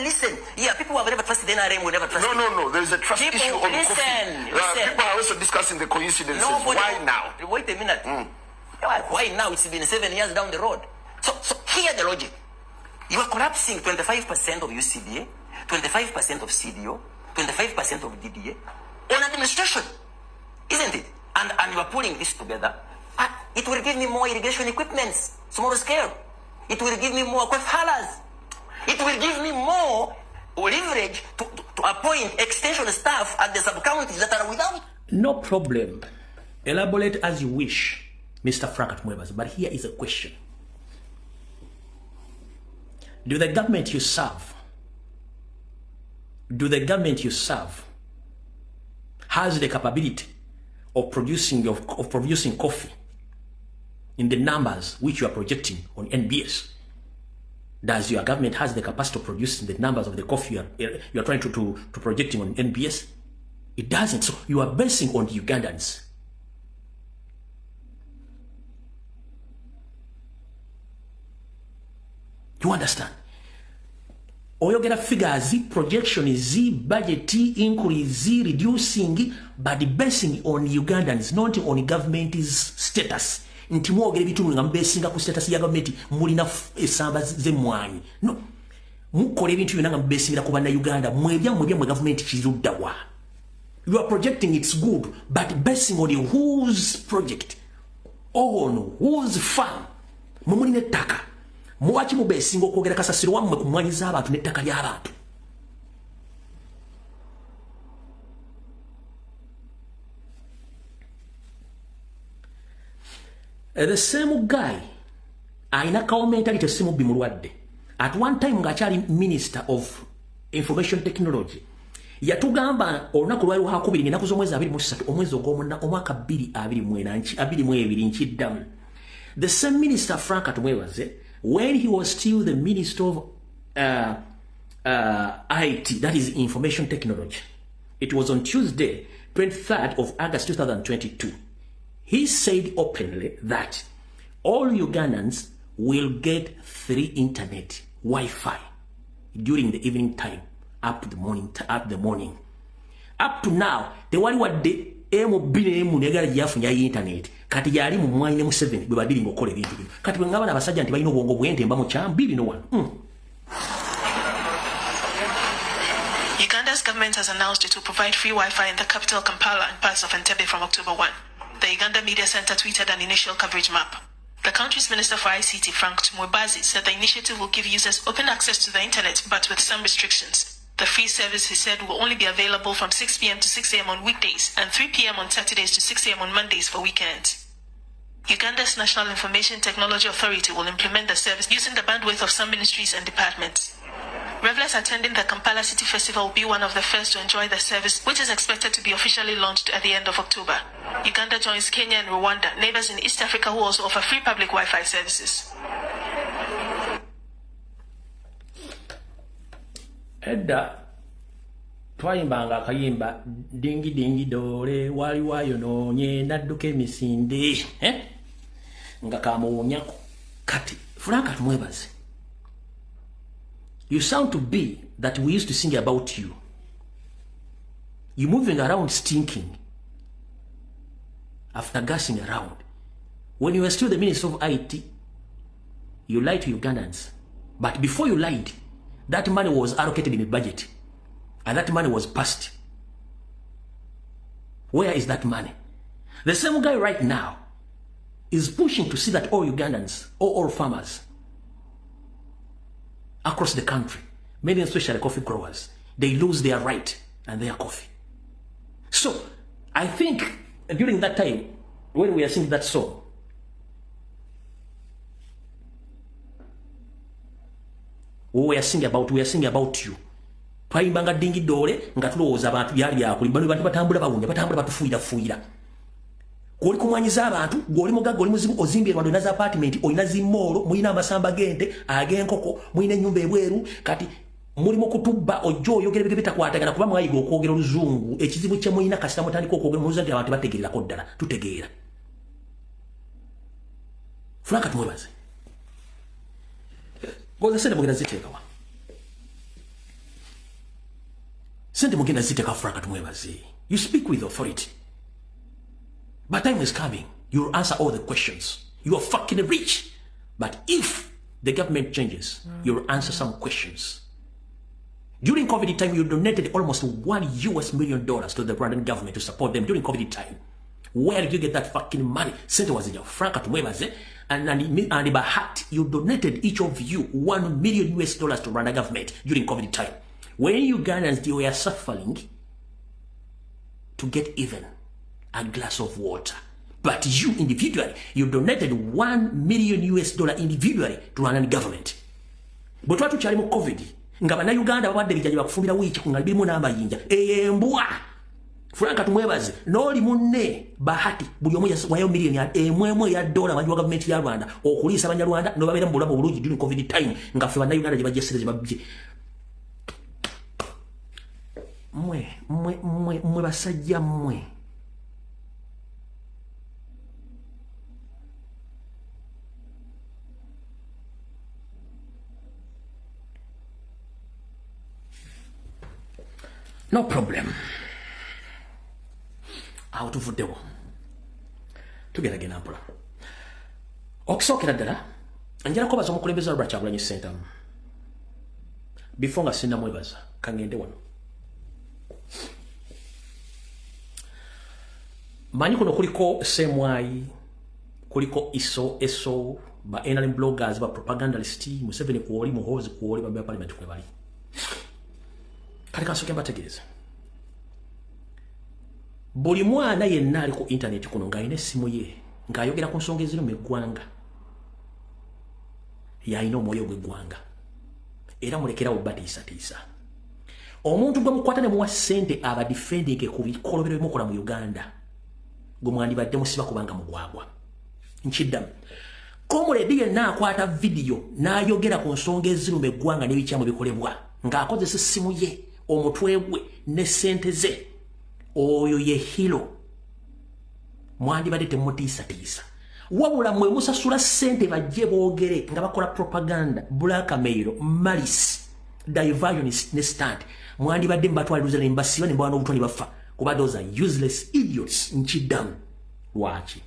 Listen. Yeah, people have never trusted the NRM, will never trust. No. There is a trust people, issue on listen. People are also discussing the coincidences. Why now? Wait a minute. Why now? It's been 7 years down the road. So hear the logic. You are collapsing 25% of UCDA, 25% of CDO, 25% of DDA on administration, isn't it? And you are pulling this together. It will give me more irrigation equipments, small scale. It will give me more haulers. It will give me more leverage to appoint extension staff at the sub-counties that are without. No problem. Elaborate as you wish, Mr. Frank Tumwebaze. But here is a question. Do the government you serve has the capability of producing coffee in the numbers which you are projecting on NBS. Does your government has the capacity to produce the numbers of the coffee you are trying to projecting on NBS? It doesn't. So you are basing on the Ugandans. You understand? Oyogera figures, projection is budget increase, reducing, but basing on Ugandans, not on government's status. Nti mwogere bitu nga mbesinga ku status ya government mulina esamba ze mwanyi. No. Mukole bintu byonna nga mbesingira ku bana Uganda mwebya mwe government kiruddawa. You are projecting it's good, but basing on whose project, on whose farm, mumulina ettaka. Muwachi mubesinga okwogera kasasiro wammwe ku mwanyi z'abantu n'ettaka ly'abantu. The same guy, aina mentality simu bimulwadde. At one time ng'akyali Minister of Information Technology. Yatugamba olunaku lwali lwakubiri ng'ennaku z'omwezi 23 omwezi ogw'omuna omwaka 2022 nkiddamu. The same Minister Frank Atumwebaze, when he was still the Minister of IT, that is Information Technology, it was on Tuesday, 23rd of August 2022, he said openly that all Ugandans will get free internet, Wi-Fi, during the evening time, up to the morning. Up to now, the one what the negara yafunya internet kati yali mu mwanyi ne mu 7 bwe badiri ngokole bintu bino kati bwe ngaba nabasajja nti balina obwongo bwente mba mu kyambi bino wano. Uganda's government has announced it will provide free Wi-Fi in the capital Kampala and parts of Entebbe from October 1. The Uganda Media Center tweeted an initial coverage map. The country's Minister for ICT, Frank Tumwebazi, said the initiative will give users open access to the internet, but with some restrictions. The free service, he said, will only be available from 6 p.m. to 6 a.m. on weekdays and 3 p.m. on Saturdays to 6 a.m. on Mondays for weekends. Uganda's National Information Technology Authority will implement the service using the bandwidth of some ministries and departments. Revelers attending the Kampala City Festival will be one of the first to enjoy the service, which is expected to be officially launched at the end of October. Uganda joins Kenya and Rwanda, neighbors in East Africa who also offer free public Wi-Fi services. Edda twayimbanga akayimba dingi dingi dole wali wayononye nadduka emisinde nga kamuwonyako kati Frank Atumwebaze, you sound to be that we used to sing about you. You moving around stinking after gassing around. When you were still the Minister of IT, you lied to Ugandans, but before you lied, that money was allocated in the budget, and that money was passed. Where is that money? The same guy right now is pushing to see that all Ugandans, all farmers across the country, many especially coffee growers, they lose their right and their coffee. So, I think during that time, when we are singing that song, we are singing about you. Twayimbanga dingi dole nga tulowooza abantu byali yakulimba bantu batambula bawunya batambula batufuira. Goli kumwanyiza abantu, goli mugaga, goli muzimu ozimbi rwando naza apartment, oyina zimolo, muyina amasamba gente, agenkoko, muyina nyumba ebweru, kati mulimo kutubba ojo yogere bitakwatagana kuba mwayiga okwogera oluzungu, ekizibu kye muyina kasita mutandika okwogera muza nti abantu bategeerako ddala, tutegeera. Frank Atumwebaze. Goza sente mugenda ziteekawa. Sente mugenda ziteeka Frank Atumwebaze. You speak with authority. But time is coming. You'll answer all the questions. You are fucking rich. But if the government changes, you'll answer some questions. During COVID time, you donated almost $1 million to the Rwandan government to support them during COVID time. Where did you get that fucking money? Sente was in your Frank Atumwebaze, and by heart, you donated each of you $1 million to Rwanda government during COVID time. When Ugandans, they were suffering to get even a glass of water. But you individually, you donated $1 million individually to Rwandan government. But what you charimu COVID? Ngabana Uganda babadde bijja bakufumbira wiki kungalibirimu n'amayinja. Embwa Franka tumwebaze noli munne bahati buli omu wayo milioni emwemwe ya dola manyi wa government ya Rwanda okulisa abanyarwanda no babera mu bulamu bulungi during covid time nga fe bana Uganda jebajesere babye mwe basajja mwe no problem. Out of the together again ampula okusokera ddala njala ko bazo mukulembeza Robert Kyagulanyi Center before nga sinna mwebaza kangende wano manyi kuno kuliko semwai kuliko eso ba NRM bloggers ba propagandalist Museveni kuoli muhozi kuoli ba parliament kwe bali kali kasoke mbategereza buli mwana yenna ali ku internet kuno nga ine simu ye nga ayogera ku nsonga eziri mu eggwanga yalina omwoyo gw'eggwanga era mulekerawo batiisatiisa omuntu gwe mukwata ne muwa ssente aba defending ku bikolobero bimukola mu Uganda gwe mwandibadde musiba kubanga mugwagwa nkiddamu komuledi yenna akwata video n'ayogera ku nsonga eziri mu eggwanga n'ebikyamu bikolebwa ng'akozesa essimu ye omutwe gwe ne ssente ze oyo ye hilo mwandibadde temutiisatiisa wabula mwe musasula ssente bajje boogere nga bakola propaganda blackmail malice diversion ne stand mwandibadde mbatwaliruza ne mbasiba ne mbwana obutoni bafa kuba those are useless idiots nkiddamu lwaki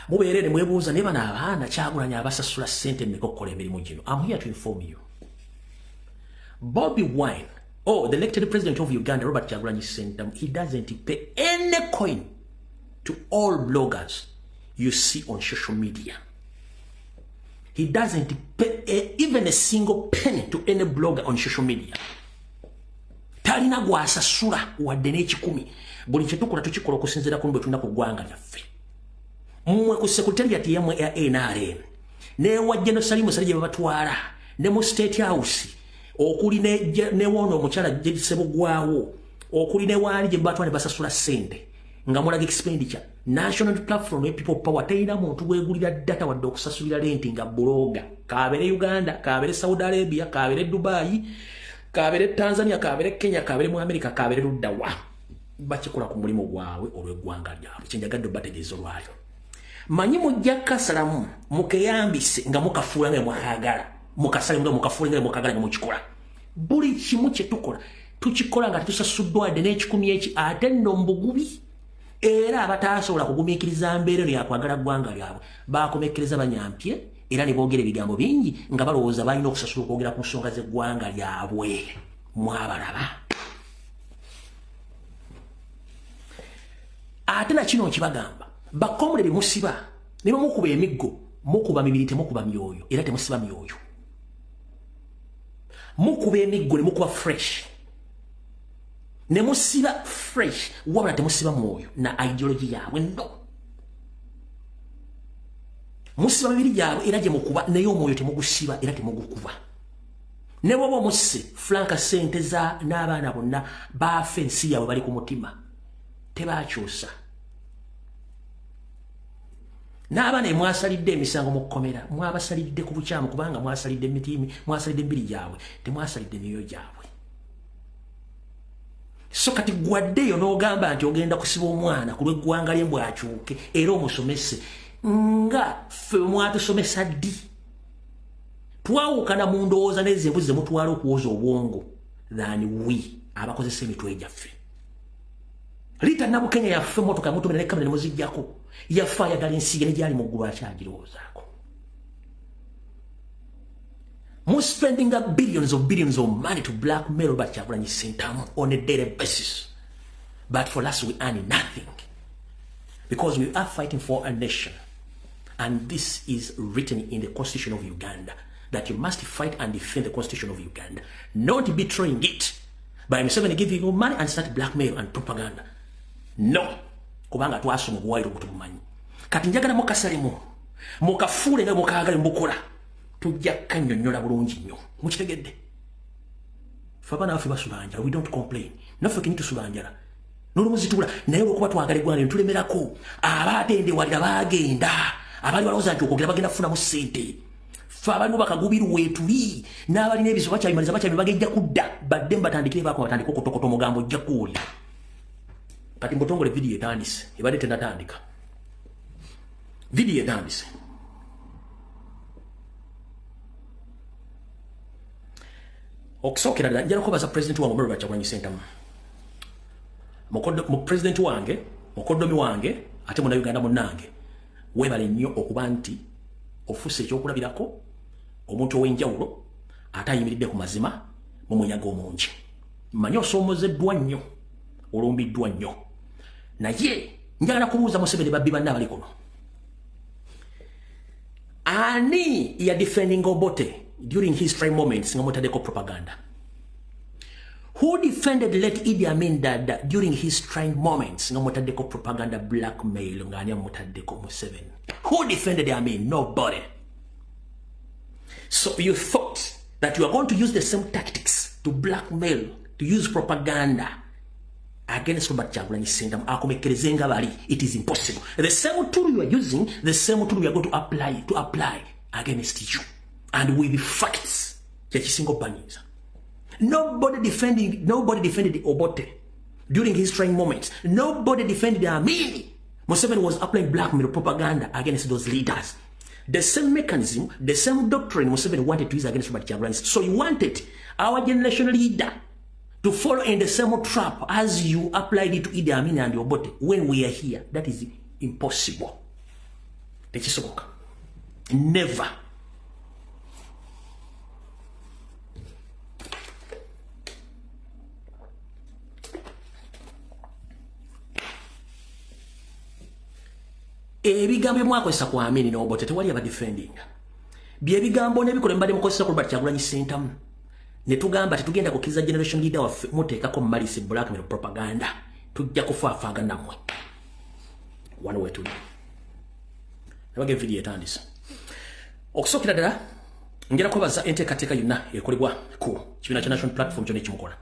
mubeerere mwebuuza ne bana abaana Kyagulanyi abasasula ssente mmekokkola emirimu gino. I'm here to inform you Bobby Wine, the elected president of Uganda, Robert Kyagulanyi Center, he doesn't pay any coin to all bloggers you see on social media. He doesn't pay even a single penny to any blogger on social media. Talina gwasasula wadde n'ekikumi buli kye tukola tukikola okusinziira ku mbe tulina ku ggwanga lyaffe. Mmwe ku secretariat yemmwe ya NRM ne wa General Musajja babatwala ne mu State House okuli ne wono omukyala Sebugwawo okuli ne waali gye batwale basasula ssente nga mulaga expenditure national platform ya people power tayina muntu gwegulira data wadde okusasulira renti nga bloga kabere Uganda kabere Saudi Arabia kabere Dubai kabere Tanzania kabere Kenya kabere mu America kabere luddawa bakikola ku mulimo gwawe olw'eggwanga lyabwe kyenjagadde bategeeza olwayo manyi mujja kasalamu mukeyambise nga mukafuula nga mwagala mukasale nga mukafuula nga mwagala nga mukikola buli kimu kye tukola tukikola nga tusasuddwa de n'ekikumi eki ate nno mbugubi era abatasobola kugumiikiriza mbeera yakwagala ggwanga lyabwe bakomekereza banyampye era ne boogera ebigambo bingi nga balowooza balina okusasula okwogera ku nsonga z'eggwanga lyabwe mwabalaba ate na kino nkibagamba bakomulere musiba ne bamukuba emiggo mukuba mibiri temukuba myoyo era temusiba myoyo mukuba emiggo ne mukuba fresh ne musiba fresh wabula temusiba mwoyo na ideology yaabwe no musiba mibiri gyabwe era gye mukuba naye omwoyo temugusiba era temugukuba ne bw'oba omusse franka ssente za n'abaana bonna baafa ensi yaabwe bali ku mutima tebakyusa n'abaana mwasalidde emisango mu kkomera mwabasalidde ku bukyamu kubanga mwasalidde emitiimi mwasalidde emibiri gyabwe temwasalidde emyoyo gyabwe so kati gwaddeyo n'ogamba nti ogenda kusiba omwana ku lw'eggwanga lye mbwakyuke era omusomese nga ffe mwatusomesa ddi twawukana mu ndowooza n'ezembuzi zemutwala okuwoza obwongo than we abakozesa emitwe gyaffe Lita Nabukenya yaffe motoka mutumira ne kamera ne muzijjako yafa ayagala ensiige ne gyali mu ggulu akyagirowoozaako mu spending up billions of money to blackmail Robert Kyagulanyi Center on a daily basis but for us we earn nothing because we are fighting for a nation and this is written in the Constitution of Uganda that you must fight and defend the Constitution of Uganda, not betraying it by Museveni giving you money and start blackmail and propaganda. No, kubanga twasoma buwairo butumanyi. Kati njagala mukasalemu mukafuule nga mukagale mbukola tujja kannyonnyola bulungi nnyo mukitegedde fabana afi basulanjala we don't complain naffe kintu sulanjala n'olumuzitula naye olwokuba twagala eggwanga lino tulemerako abaatendewalira baagenda abali balowooza nti okwogera bagenda kufunamu ssente ffe abalimu bakagubiru weetuli n'abalina ebiso bakyabimaliza bagejja kudda badde mbatandikire baako batandika okutokoto omugambo ojja kuwulira kati mbutongole vidiyo etandise ebadde tenatandika vidiyo etandise okusookera ddala njala kubaza pulezidenti wange Robert Kyagulanyi Ssentamu mu pulezidenti wange mukoddomi wange ate munnayuganda munnange weebale nnyo okuba nti ofuuse ekyokulabirako omuntu ow'enjawulo ate ayimiridde ku mazima mu munyaga omungi mmanyi osoomozeddwa nnyo olumbiddwa nnyo naye njagala kubuuza Museveni babbi banne abali kuno ani ya defending Obote during his trying moments nga mutaddeko propaganda? Who defended late Idi Amin Dada during his trying moments nga mutaddeko propaganda blackmail nga ani mutaddeko Museveni? Who defended Amin? Nobody. So you thought that you are going to use the same tactics to blackmail, to use propaganda against Robert Kyagulanyi Ssentamu akomekerezenga bali. It is impossible. The same tool you are using, the same tool we are going to apply against you. And with the facts, single baniza. Nobody defended Obote during his trying moments. Nobody defended Amin. Museveni was applying blackmail propaganda against those leaders. The same mechanism, the same doctrine Museveni wanted to use against Robert Kyagulanyi. So he wanted our generation leader to follow in the same trap as you applied it to Idi Amin and Obote when we are here. That is impossible. Never. Ebigambo mwakozesa ku Amin n'Obote tewali aba defending. Byebigambo n'ebikola mbadde mukozesa ku Robert Kyagulanyi Ssentamu. Ne tugamba tetugenda kukkiriza generation leader waffe muteekako malisi blackmail propaganda. Tujja kufaafanga nammwe. Wano wetuli. Nabage video etandise. Okusookera ddala njala kubaza enteekateeka yonna ekolebwa ku kibiina kya National Platform kyonna ekimukola.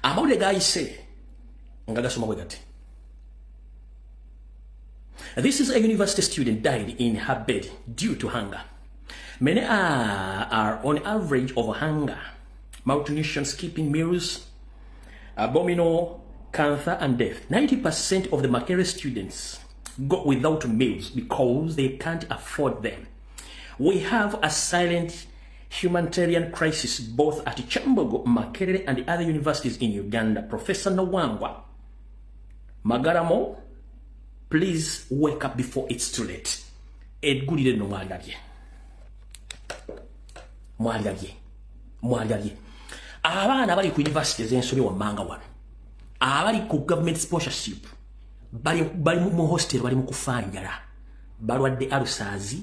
Amawulire gaayise nga gasoma bwe gati. This is a university student died in her bed due to hunger. Many are on average of hunger, malnutrition, skipping meals, abdominal cancer, and death. 90% of the Makerere students go without meals because they can't afford them. We have a silent humanitarian crisis both at Kyambogo, Makerere, and the other universities in Uganda. Professor Nawangwa Magaramo, please wake up before it's too late. Edgulire no mwalabye. Mwalabye. Abaana bali ku universities ensoli wammanga wano. Abali ku government sponsorship. Bali mu hostel bali mu kufanjala. Balwadde alusaazi.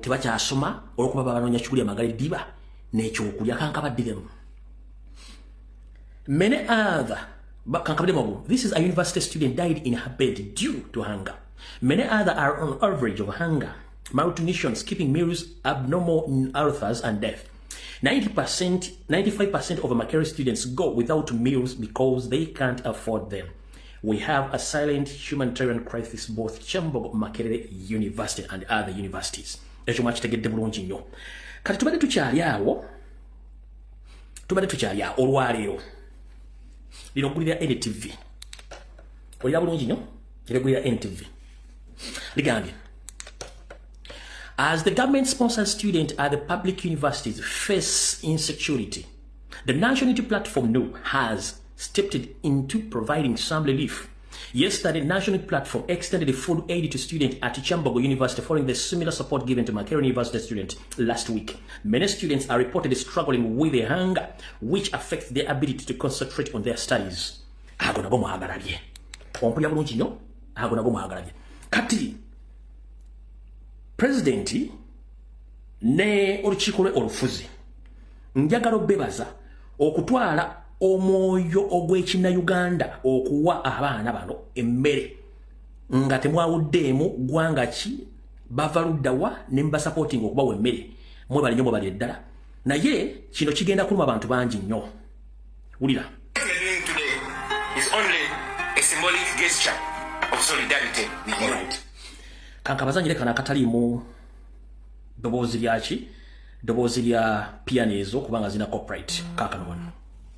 Tebakyasoma olwokuba babanoonya kigulya magali diba n'ekyokulya kankabaddemu. Many other this is a university student died in her bed due to hunger. Many other are on average of hunger, malnutrition, skipping meals, abnormal ulcers, and death. 95% of Makerere students go without meals because they can't afford them. We have a silent humanitarian crisis both Kyambogo, Makerere University and other universities. Ekyo mwakitegedde bulungi nnyo. Kati tubadde tukyali awo olwaleero. Lino gulira NTV. Olira bulungi nnyo? Gulira NTV. Ligambye. As the government-sponsored students at the public universities face insecurity, the National Unity Platform NU has stepped into providing some relief. Yesterday, the National Unity Platform extended the food aid to students at Kyambogo University following the similar support given to Makerere University students last week. Many students are reportedly struggling with a hunger, which affects their ability to concentrate on their studies. Ago nago muhagarabye. Ompulya bulungi nnyo? Ago nago muhagarabye. Kati Presidenti ne olukiiko lwe olufuzi njagala obebaza okutwala omwoyo ogw'Ekinnayuganda okuwa abaana bano emmere nga temwawuddeemu ggwanga ki bava luddawa ne mbasapootinga okubawa emmere mwebale nnyo mwebali eddala naye kino kigenda kuluma abantu bangi nnyo. Wulira. is only a symbolic gesture of solidarity with you. Right. Kanka bazanjire kana katalimu dobozi lyaki dobozi lya piano ezo kubanga zina copyright kakano wano.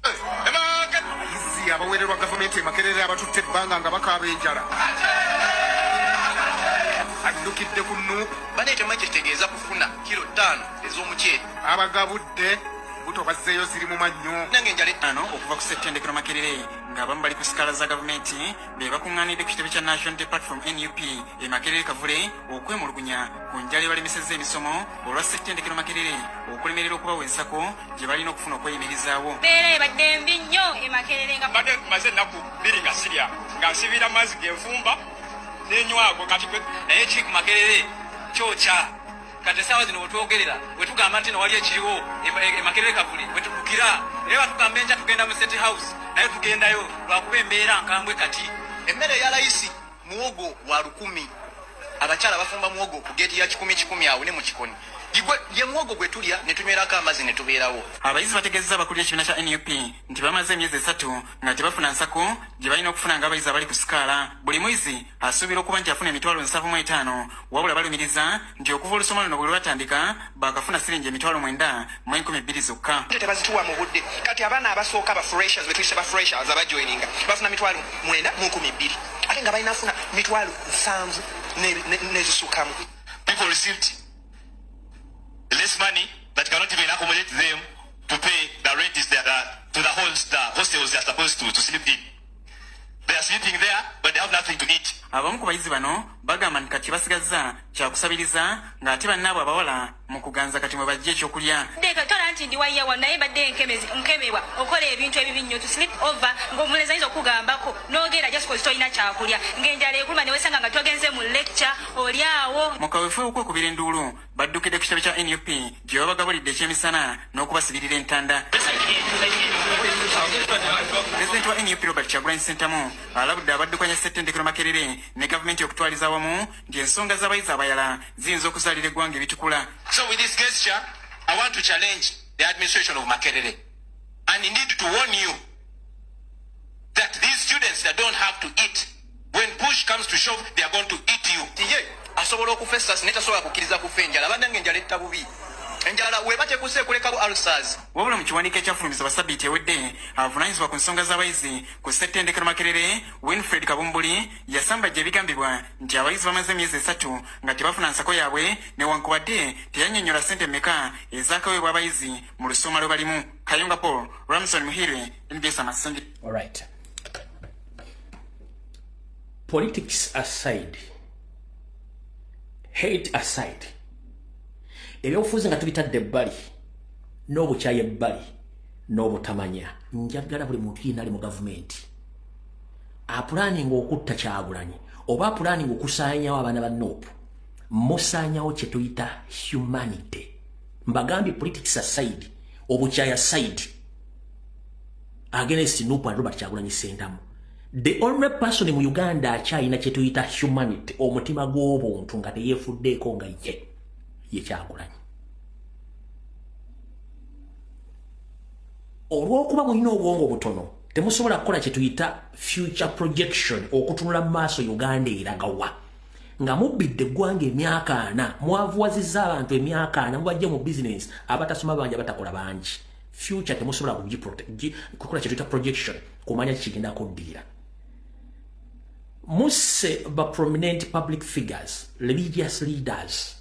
Abayizi abaweererwa gavumenti Makerere abatutte ebbanga nga bakaaba enjala. Addukidde ku Nuupu. Baneete mwe kitegeeza kufuna kilo 5 ez'omuceere. Abagabudde buto bazzeeyo ziri mu mannyo. Nange enjala ano okuva ku ssettendekero Makerere ng'abamu bali ku sikaala za gavumenti be bakuŋŋaanidde ku kitebe kya National Day Platform NUP e Makerere Kavule okwemulugunya ku njala ebalemesezza emisomo olwa ssettendekero Makerere okulemerera okubawa ensako gye balina okufuna okweyimirizaawo. Mbeera ebadde mbi nnyo e Makerere nga badde tumaze ennaku 2 nga sirya nga nsibira amazzi genfumba n'enywago kati naye kiri ku Makerere kyokya. Kati essaawa zino wetwogerera wetugamba nti wali ekiriwo e Makerere Kavule wetukukira era batugamba enja tugenda mu State House naye tugendayo lwakuba embeera nkambwe kati. Emmere ya layisi muwogo wa 1000 abakyala bafumba muwogo ku geeti ya 10 awo ne mu kikoni ye muwogo gwe tulya ne tunywerako amazzi ne tubeerawo. Abayizi bategeezezza abakulu b'ekibiina kya NUP nti bamaze emyezi 3 nga tebafuna nsako gye balina okufuna ng'abayizi abali ku sikaala. Buli muyizi asuubira okuba nti afuna emitwalo 75 wabula balumiriza nti okuva olusoma luno bwe lwatandika baakafuna siringi emitwalo 9,12 zokka. Tebazituwa mu budde kati abaana abasooka ba freshers betuyise ba freshers abajoininga bafuna mitwalo 9,12 ate nga balina afuna mitwalo 7 n'ezisukamu. People received less money that cannot even accommodate them to pay the rent to the hostels they are supposed to sleep in. They are sleeping there, but they have nothing to eat. Abamu ku bayizi bano bagamba nti kati basigazza kyakusabiriza ng'ate bannaabwe abawala mu kuganza kati mwe bajja ekyokulya. tola nti ndi wayawa naye badde nkemebwa okola ebintu ebibi nnyo to sleep over ng'omulezi ayinza okugambako n'ogenda just cause tolina kyakulya ng'enjala ekuluma ne wesanga nga togenze mu lecture oli awo. Mu kaweefube okukubira enduulu baddukidde ku kitebe kya NUP gye babagabulidde ekyemisana n'okubasibirira entanda. Pulezidenti wa NUP Robert Kyagulanyi Ssentamu alabudde abaddukanya ssettendekero Makerere ne gavumenti okutwaliza awamu nti ensonga z'abayizi abayala ziyinza okuzaalira eggwanga ebitukula. So with this gesture, I want to challenge the administration of Makerere and indeed to warn you that these students that don't have to eat, when push comes to shove, they are going to eat you. Tiye asobola okufessa sinetasobola kukkiriza kufa enjala abadde ng'enjala etta bubi. Enjala weba tekuse kulekawo ulcers. Wabula mu kiwandiiko ekyafulumizibwa ssabbiiti ewedde avunaanyizibwa ku nsonga z'abayizi ku ssettendekero Makerere Winfred Kabumbuli yasambajja ebigambibwa nti abayizi bamaze emyezi 3 nga tebafuna nsako yaabwe newankubadde teyannyonnyola ssente mmeka ezaakaweebwa abayizi mu lusoma lwe balimu. Kayunga Paul, Ramson Muhirwe, NBS Amasenge. All right. Politics aside, hate aside, ebyobufuzi nga tubitadde ebbali n'obukyayi ebbali n'obutamanya njagala buli muntu yenna ali mu gavumenti apulaninga okutta Kyagulanyi oba apulaninga okusaanyawo abaana ba Nuupu musaanyawo kye tuyita humanity. Mbagambye politics aside, obukyayi aside, against Nuupu and Robert Kyagulanyi Ssentamu, the only person mu Uganda akyalina kye tuyita humanity, omutima gw'obuntu nga teyeefuddeeko nga ye Kyagulanyi. Olw'okuba mulina obwongo butono temusobola kukola kye tuyita future projection, okutunula mu maaso Uganda eragawa nga mubbidde eggwanga emyaka 4 mwavuwazizza abantu emyaka 4 mubajja mu business abatasoma bangi abatakola bangi. Future temusobola kukola kye tuyita projection kumanya kigenda kuddiira. Musse ba prominent public figures, religious leaders,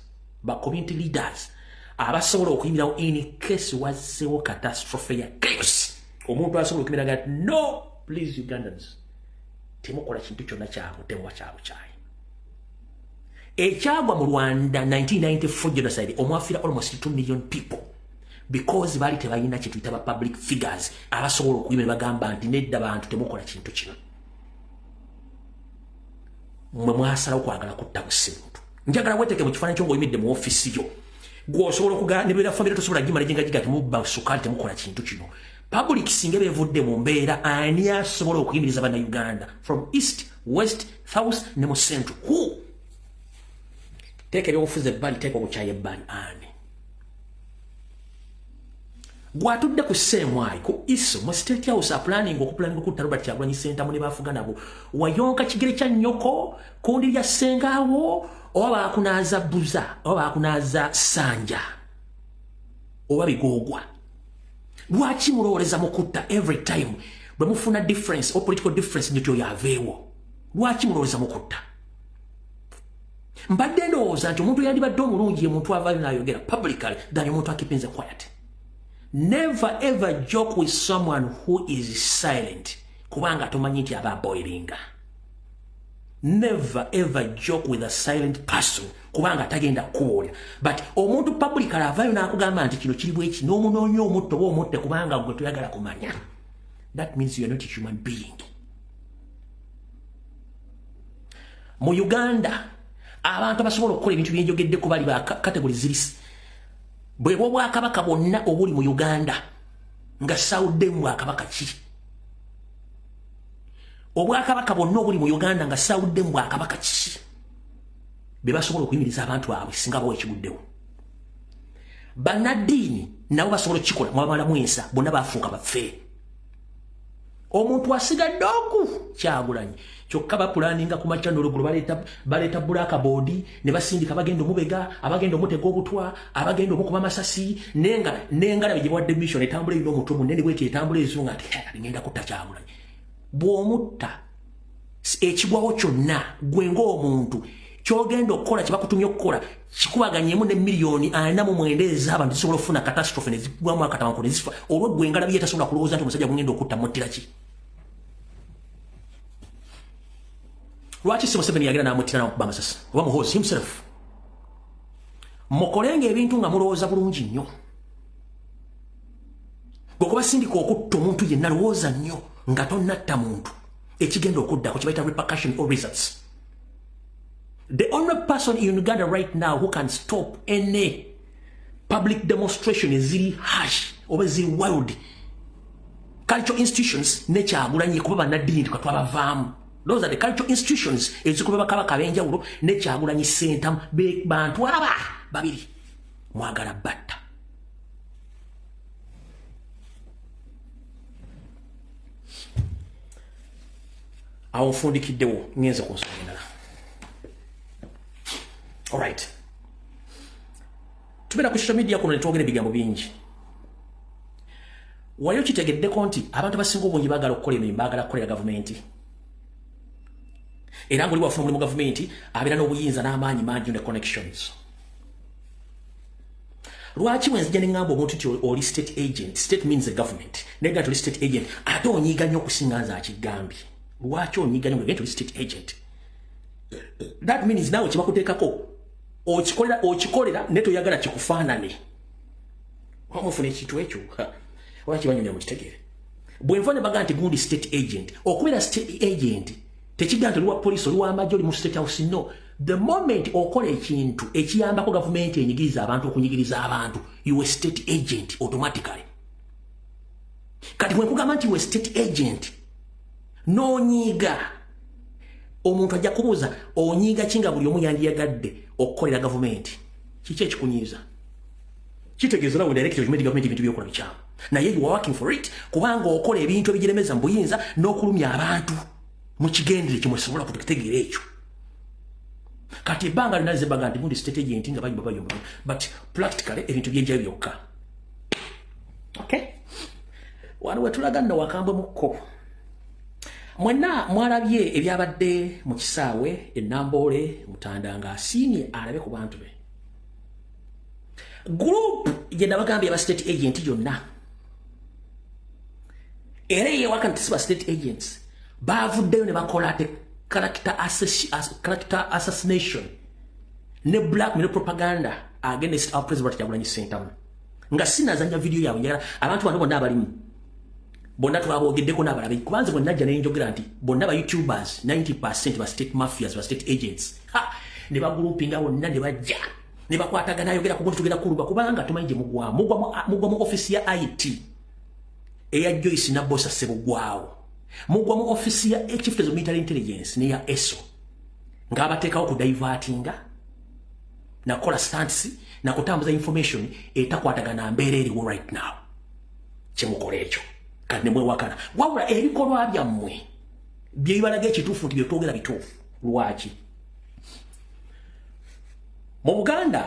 ba community leaders abasobola okuyimirawo in case wazzeewo catastrophe ya chaos. Omuntu asobola okuyimira nga no please Ugandans temukola kintu kyonna kyabutemuwa kyabukyayi. Ekyagwa mu Rwanda 1994 genocide omwafira almost 2 million people because bali tebalina kye tuyita ba public figures abasobola okuyimira bagamba nti nedda bantu temukola kintu kino. Mwe mwasala okwagala kutta busintu. Njagala weteeke mu kifaananyi kyo ng'oyimidde mu office yo gw'osobola okugaa ne beera famire tosobola gimala jenga temubba sukali temukola kintu kino. Public singa bevudde mu mbeera ani asobola okuyimiriza bannayuganda from east, west, south ne mu central? Who? Teeka ebyobufuzi ebbali, teeka obukyayi ebbali ani? gwatudde ku Kumwanyi ku iso mu State House planning okutta Robert Kyagulanyi Center mu ne bafuga nabo wayonka kigere kya nnyoko kundi lya sengaawo oba bakunaza buza oba bakunaza sanja oba bigogwa lwaki mulowoleza mukutta every time bwe mufuna difference or political difference nityo yaveewo lwaki mulowoleza mukutta mbadde ndowooza nti omuntu yandibadde omulungi ye muntu avaayo n'ayogera publicly than omuntu akipinze quiet. Never ever joke with someone who is silent kubanga tomanyi nti aba boilinga. Never ever joke with a silent person kubanga tagenda kuwolya. But omuntu publicly avaayo n'akugamba nti kino kiri bweki n'omunoonya omutto oba omutte kubanga gwe toyagala kumanya. That means you are not a human being. Mu Uganda abantu abasobola okukola ebintu byenjogeddeko bali ba category zirisi. Bwe bwakabaka bonna obuli mu Uganda nga sawuddemu bwakabaka ki? Obwakabaka bonna obuli mu Uganda nga sawuddemu bwakabaka ki? Be basobola okuyimiriza abantu baabwe singa bawe ekiguddewo. Bannaddiini nabo basobola okukikola mwabala mwensa bonna bafuuka baffe. Omuntu asigadde oku Kyagulanyi kyokka bapulaninga ku machanolo gulo baleta bulaka bodi ne basindika bagenda omubega abagenda omutego obutwa abagenda omukuba masasi nenga labe gibwadde mission etambule ino omuntu munene bweti etambule ezunga ati ngenda kutta Kyagulanyi bw'omutta ekigwawo kyonna gwe ng'omuntu kyogenda okukola kyebakutumye okukola kikubaganyemu ne miliyoni 49 ez'abantu zisobola okufuna catastrophe ne zigwamu akatawankulu ne zifa olwo gwe ngalabi yetasobola kulowooza nti omusajja gungenda okutta muttira ki? Lwaki Museveni yagenda n'amuttira n'amukuba amasasi oba muhoozi himself? Mukolenga ebintu nga mulowooza bulungi nnyo. Gwe kuba sindika okutta omuntu yenna lowooza nnyo nga tonnatta muntu ekigenda okuddako kibayita repercussion or results. The only person in Uganda right now who can stop any public demonstration is ziri harsh oba ziri wild cultural institutions ne Kyagulanyi kuba bannaddiini tukatwabavaamu. Those are the cultural institutions ezikuba bakabaka benjawulo ne Kyagulanyi Center be bantu aba babiri mwagala batta. Awo nfundikiddewo ngenze ku nsonga endala. Alright. Tubeera ku social media kuno ne twogera ebigambo bingi. Wali kitegeddeko nti abantu abasinga obungi baagala okukola emirimu baagala kukolera gavumenti. Era ng'oli wafuna omulimu gavumenti abeera n'obuyinza n'amaanyi mangi ne connections. Lwaki bwe nzija ne ngamba omuntu nti oli state agent? State means the government. Naye nga toli state agent ate onyiiga nnyo okusinga nze akigambye. Lwaki onyiiga nnyo nga toli state agent? That means naawe kibakuteekako okikolera ne toyagala kikufaanane. Wamufuna ekintu ekyo lwaki banyumya mukitegeere. Bwe nva ne baga nti gundi state agent okubeera state agent tekiga nti oliwa poliisi oliwa amagye oli mu State House. No. The moment okola ekintu ekiyambako gavumenti enyigiriza abantu okunyigiriza abantu, you are state agent automatically. Kati bwe nkugamba nti you are state agent n'onyiiga omuntu ajja kubuuza onyiiga kinga buli omu yandiyagadde okukolera gavumenti. Kiki ekikunyiiza? Kitegeeza lawo director of gavumenti ebintu byokola bikyamu. Naye you are working for it kubanga okola ebintu ebigiremeza mu buyinza n'okulumya abantu mu kigendere kimwe sobola kutegeera ekyo. Kati ebbanga linaze baga nti gundi state agent nga bayimba bayomba, but practically ebintu byenjayo byokka. Okay? Wano wetulaganda wakambwe mukko. Mwenna mwalabye ebyabadde mu kisaawe Namboole Mutandanga asiimye alabe ku bantu be. Group genda bagambye aba state agent yonna. Era ye wakanti siba state agents. Bavuddeyo ne bakola ate character assassination ne blackmail propaganda against our president Kyagulanyi Center. Nga sinazanya video yawe njagala abantu bano bonna abalimu bonna twabogeddeko n'abalabe kubanze bwe najja ne njogera nti bonna ba YouTubers 90% ba state mafias ba state agents ne ba groupinga wonna ne bajja ne bakwatagana ayogera ku buntu tugenda kuluba kubanga tumayije mugwa mu office ya IT eya Joyce na Bosa Sebugwawo mugwa mu office ya Chief of Military Intelligence ne ya ESO ng'abateekawo ku divertinga na kola stunts na kutambuza information etakwatagana mbeera eriwo right now. kyemukola ekyo kati ne mwewakana wabula ebikolwa byammwe bye bibalaga ekituufu nti byetwogera bituufu lwaki mu Buganda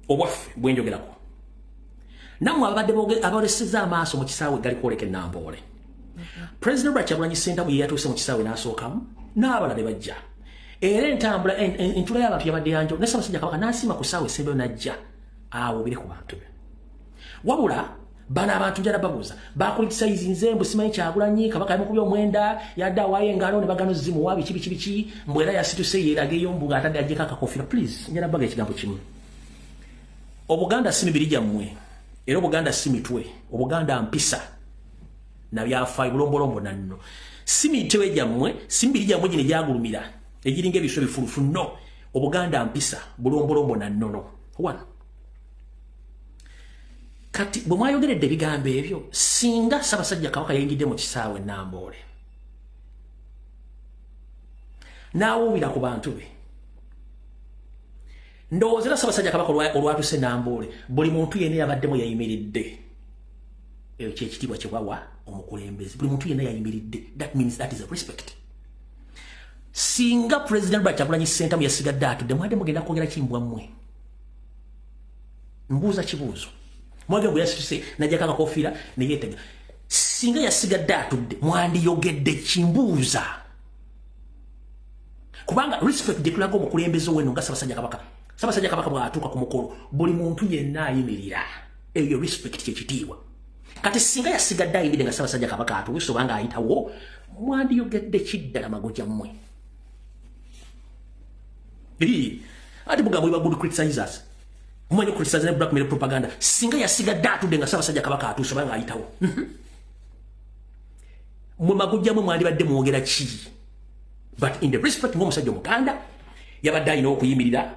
obwaffe bwenjogerako nammwe abadde abaleseza amaaso mu kisaawe gali kwoleka Namboole President Kyagulanyi Ssentamu ye yatuuse mu kisaawe n'asookamu n'abalala bajja era entambula entula y'abantu yabadde yanjo ne Ssaabasajja Kabaka n'asiima ku ssaawa essembayo n'ajja awo biri ku bantu be wabula bana abantu njala babuuza bakulikisa izinze mbu simanyi Kyagulanyi Kabaka yamukubye omwenda yadde awaayo engalo ne bagano zimu wabi kibiki mbwera yasituse yeerageyo mbu ng'atadde ajjeko akakofira please njala baga ekigambo kimu Obuganda si mibiri gyammwe era Obuganda si mitwe Obuganda mpisa na byafaayo bulombolombo nanno si mitwe gyammwe si mibiri gyammwe gino gyagulumira egiringa ebiswa bifulufu no Obuganda mpisa bulombolombo nannono one kati bwe mwayogeredde ebigambo ebyo singa Ssaabasajja Kabaka yayingidde mu kisaawe Namboole n'awuubira ku bantu be ndowoozera Ssaabasajja Kabaka olwatuse Namboole buli muntu yenna yabaddemu yayimiridde ekyo kyekitiibwa kye wawa omukulembeze buli muntu yenna yayimiridde that means that is a respect singa President Kyagulanyi Ssentamu yasigadde atudde mwadde mugenda kwogera kimbwammwe mbuuza kibuuzo mwage bwe yasituse najjako akakofiira ne yeetega singa yasigadde atudde mwandiyogedde kimbuuza kubanga respect gye tulaga omukulembeze weno nga Ssaabasajja Kabaka bw'atuuka ku mukolo buli muntu yenna ayimirira eyo respect kyekitiibwa kati singa yasigadde ayimirire nga Ssaabasajja Kabaka atuuse obanga ayitawo mwandiyogedde kiddala magojammwe ati mugambwe ba good criticizers mwenye criticize blackmail propaganda singa yasigadde atudde nga Ssaabasajja Kabaka atuuse obanga ayitawo mwe magojammwe mwandibadde mwogera ki but in the respect ng'omusajja Omuganda yabadde alina okuyimirira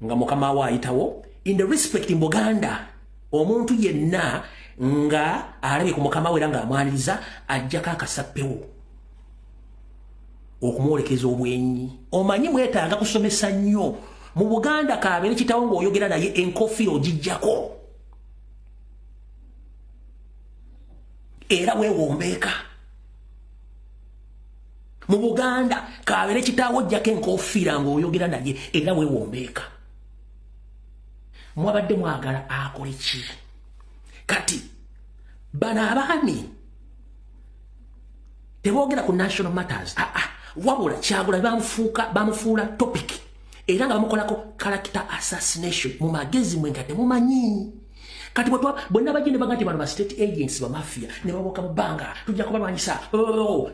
nga mukama we ayitawo in the respect in Buganda omuntu yenna nga alabye ku mukama we era ng'amwaniriza ajjako akasappewo okumwolekeza obwenyi omanyi mwetaaga kusomesa nnyo mu Buganda kaabeere kitawo ng'oyogera naye enkofiira ogijjako era weewombeeka mu Buganda kaabeere kitaawo ojjako enkofiira ng'oyogera naye era weewombeeka mwabadde mwagala akole ki kati bano abaami teboogera ku national matters wabula Kyagulanyi bamufuula topic era nga bamukolako character assassination mu magezi mwe nga temumanyi kati bonna bajje ne baga nti bano ba state agents ba mafia ne baboka mu bbanga tujja kubalwanyisa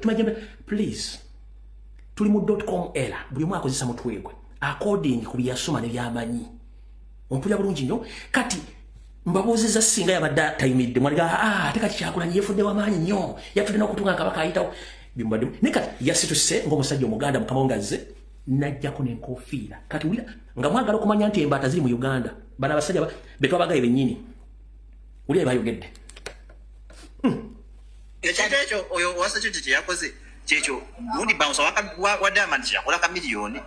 tumajembe please tuli mu .com era buli omu akozesa mutwe gwe according ku byasoma ne byamanyi ompulira bulungi nnyo kati mbabuuzizza singa yabadde tayimidde mwaliga ate kati Kyagulanyi yefudde wamaanyi nnyo yatudde n'okutunga Kabaka ayitawo bimbadde naye kati yasituse ng'omusajja Omuganda mukama we ngazze najjako n'enkofiira kati wulira nga mwagala okumanya nti embaata ziri mu Uganda bano abasajja be twabagaye bennyini wulira bayogedde ekintu ekyo oyo wasakyo kye yakoze kyekyo gundi bouncer wa Diamond kyakola ka miliyoni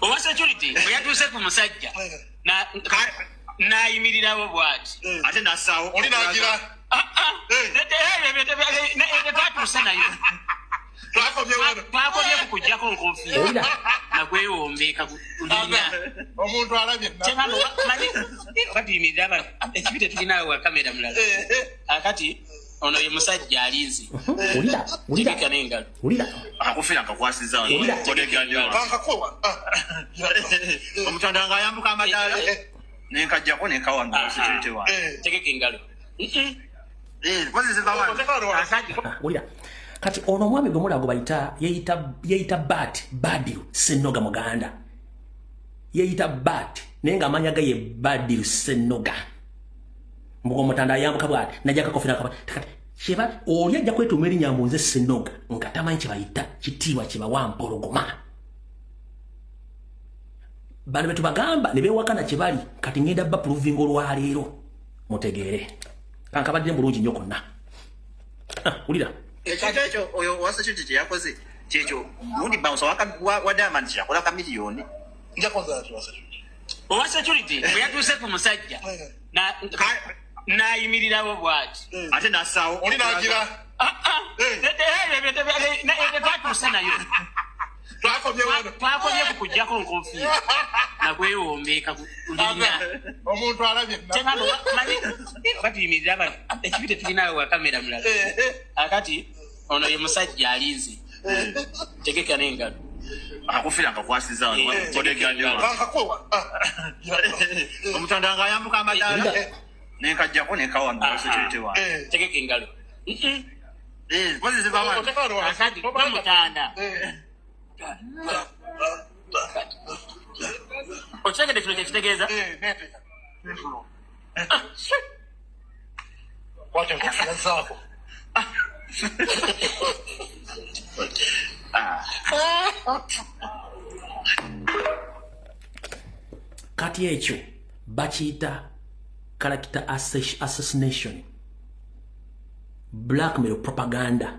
owa security bwe yatuuse ku musajja n'ayimirirawo bw'ati ate nasaawo oli nagira twatuuse nayo twakomye ku kujjako nkofiira nakwewombeeka omuntu alabye kati yimirira abantu ekibi tetulinawe wa kamera mulala akati ono ye musajja alinze wulira n'engalo akakofiira nkakwasiza omutanda nga ayambuka amadaala nenkajjako nenkawanga security wa tegeka engalo wulira kati ono omwami gwe mulago yeyita Badiru Ssennoga Muganda yeyita Bat naye ng'amanya ga ye Badiru Ssennoga mbuga omutanda ayambuka bwati najja kakofira kati kyeba oli ajja kwetuuma erinnya mbu nze Ssennoga nga tamanyi kye bayita kitiibwa kye bawa mpologoma bano be tubagamba ne beewakana kye bali kati ngenda bapuluvinga olwaleero mutegeere kankabadde bulungi nnyo konna wulira ekintu ekyo oyo wasakyo kye yakoze kyekyo gundi bouncer wa Diamond kyakola ka miliyoni owa security bwe yatuuse ku musajja nayimirirawo bwati ate nasaawo oli nagira twatuuse nayo twakomye kukujjako nkonfiira nakwewombeeka omuntu alabye batuyimirira bati ekibi tetulinawe wa kamera mulaga akati ono ye musajja alinze tegeka n'engalo akufira nkakwasiza omutanda nga ayambuka amadaala nenkajjako nekawa security wa tegeka engalo pozi zivamana akati nomutanda okitegedde kino kyekitegeeza wakyokyazaako kati ekyo bakiyita character assassination, blackmail propaganda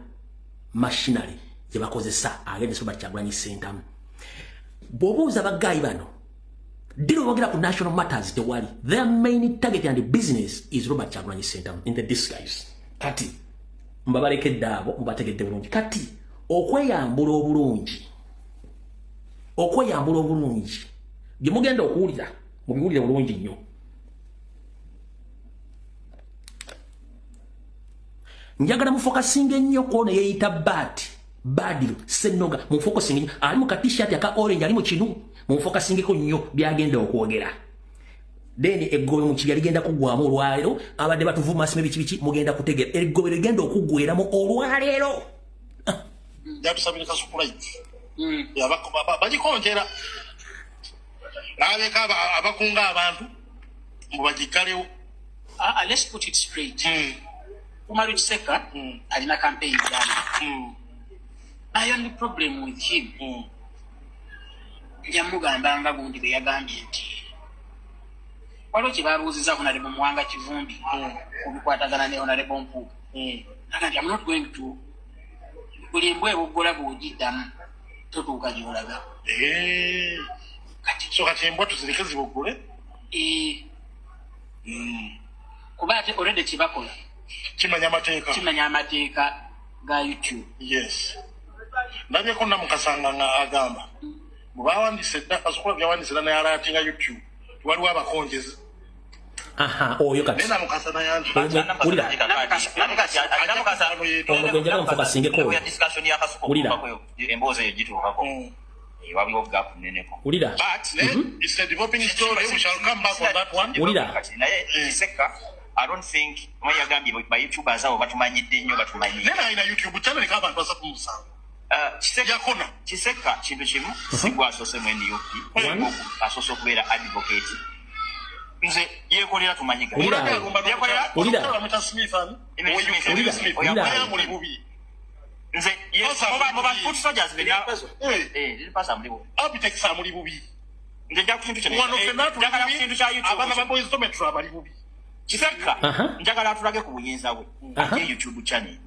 machinery gye bakozesa against Robert Kyagulanyi Ssentamu. Bw'obuuza baggayi bano dino bogera ku national matters tewali, their main target and business is Robert Kyagulanyi Ssentamu in the disguise. Kati mbabalekedde abo mubategedde bulungi. Kati okweyambula obulungi bye mugenda okuwulira mubiwulire bulungi nnyo. Njagala mufokasinga ennyo kono yeeyita Badiru Ssennoga, mufokasinga nnyo ali mu ka t-shirt aka orange ali mu kinu, mufokasingeko nnyo byagenda okwogera. Then eggobe mu kibi ligenda kuggwamu olwaleero, abadde batuvuma asime biki mugenda kutegera eggobe ligenda okuggweramu olwaleero. yatusabire kasukulite bagikonjera naleka abakunga abantu mubagikalewo. Let's put it straight. Kumwanyi Kiseka alina campaign jana. My only problem with him, njamugamba nga gundi bwe yagambye nti waliwo kye baabuuziza Honorable Muwanga Kivumbi okukwatagana ne Honorable Mpuuga. Nagamba I'm not going to buli embwa eboggola bw'ogiddamu totuuka gy'olaga. So kati embwa tuzireke ziboggole? Kuba ate already kye bakola kimanya amateeka ga YouTube. Yes. Ndabyeko namukasanga nga agamba mubawandise dda kasokola byawandisira naye alatinga YouTube waliwo abakonjezi. Oyo kati nena mukasana yantu ulira omugenjera mufokasingeko emboozi eyo gituukako waliwo gap neneko ulira but it's a developing story. We shall come back on that one. ulira naye Kiseka I don't think mwayagambye ba YouTubers abo batumanyidde nnyo batumanyi. Nena ina YouTube channel k'abantu basatu musanvu. Kiseka kintu kimu sigwa asose mwene yoki asose okubeera advocate. Nze yekolera tumanyiga. Ulira mutasmithani muli bubi. Nze moba foot soldiers bena pasa mlibo. Abitekisa muli bubi. Nze nja kukintu kyene. Njagala kukintu kya YouTube. Abana ba boys tometra bali bubi. Kiseka njagala atulage ku buyinza bwe ate YouTube channel.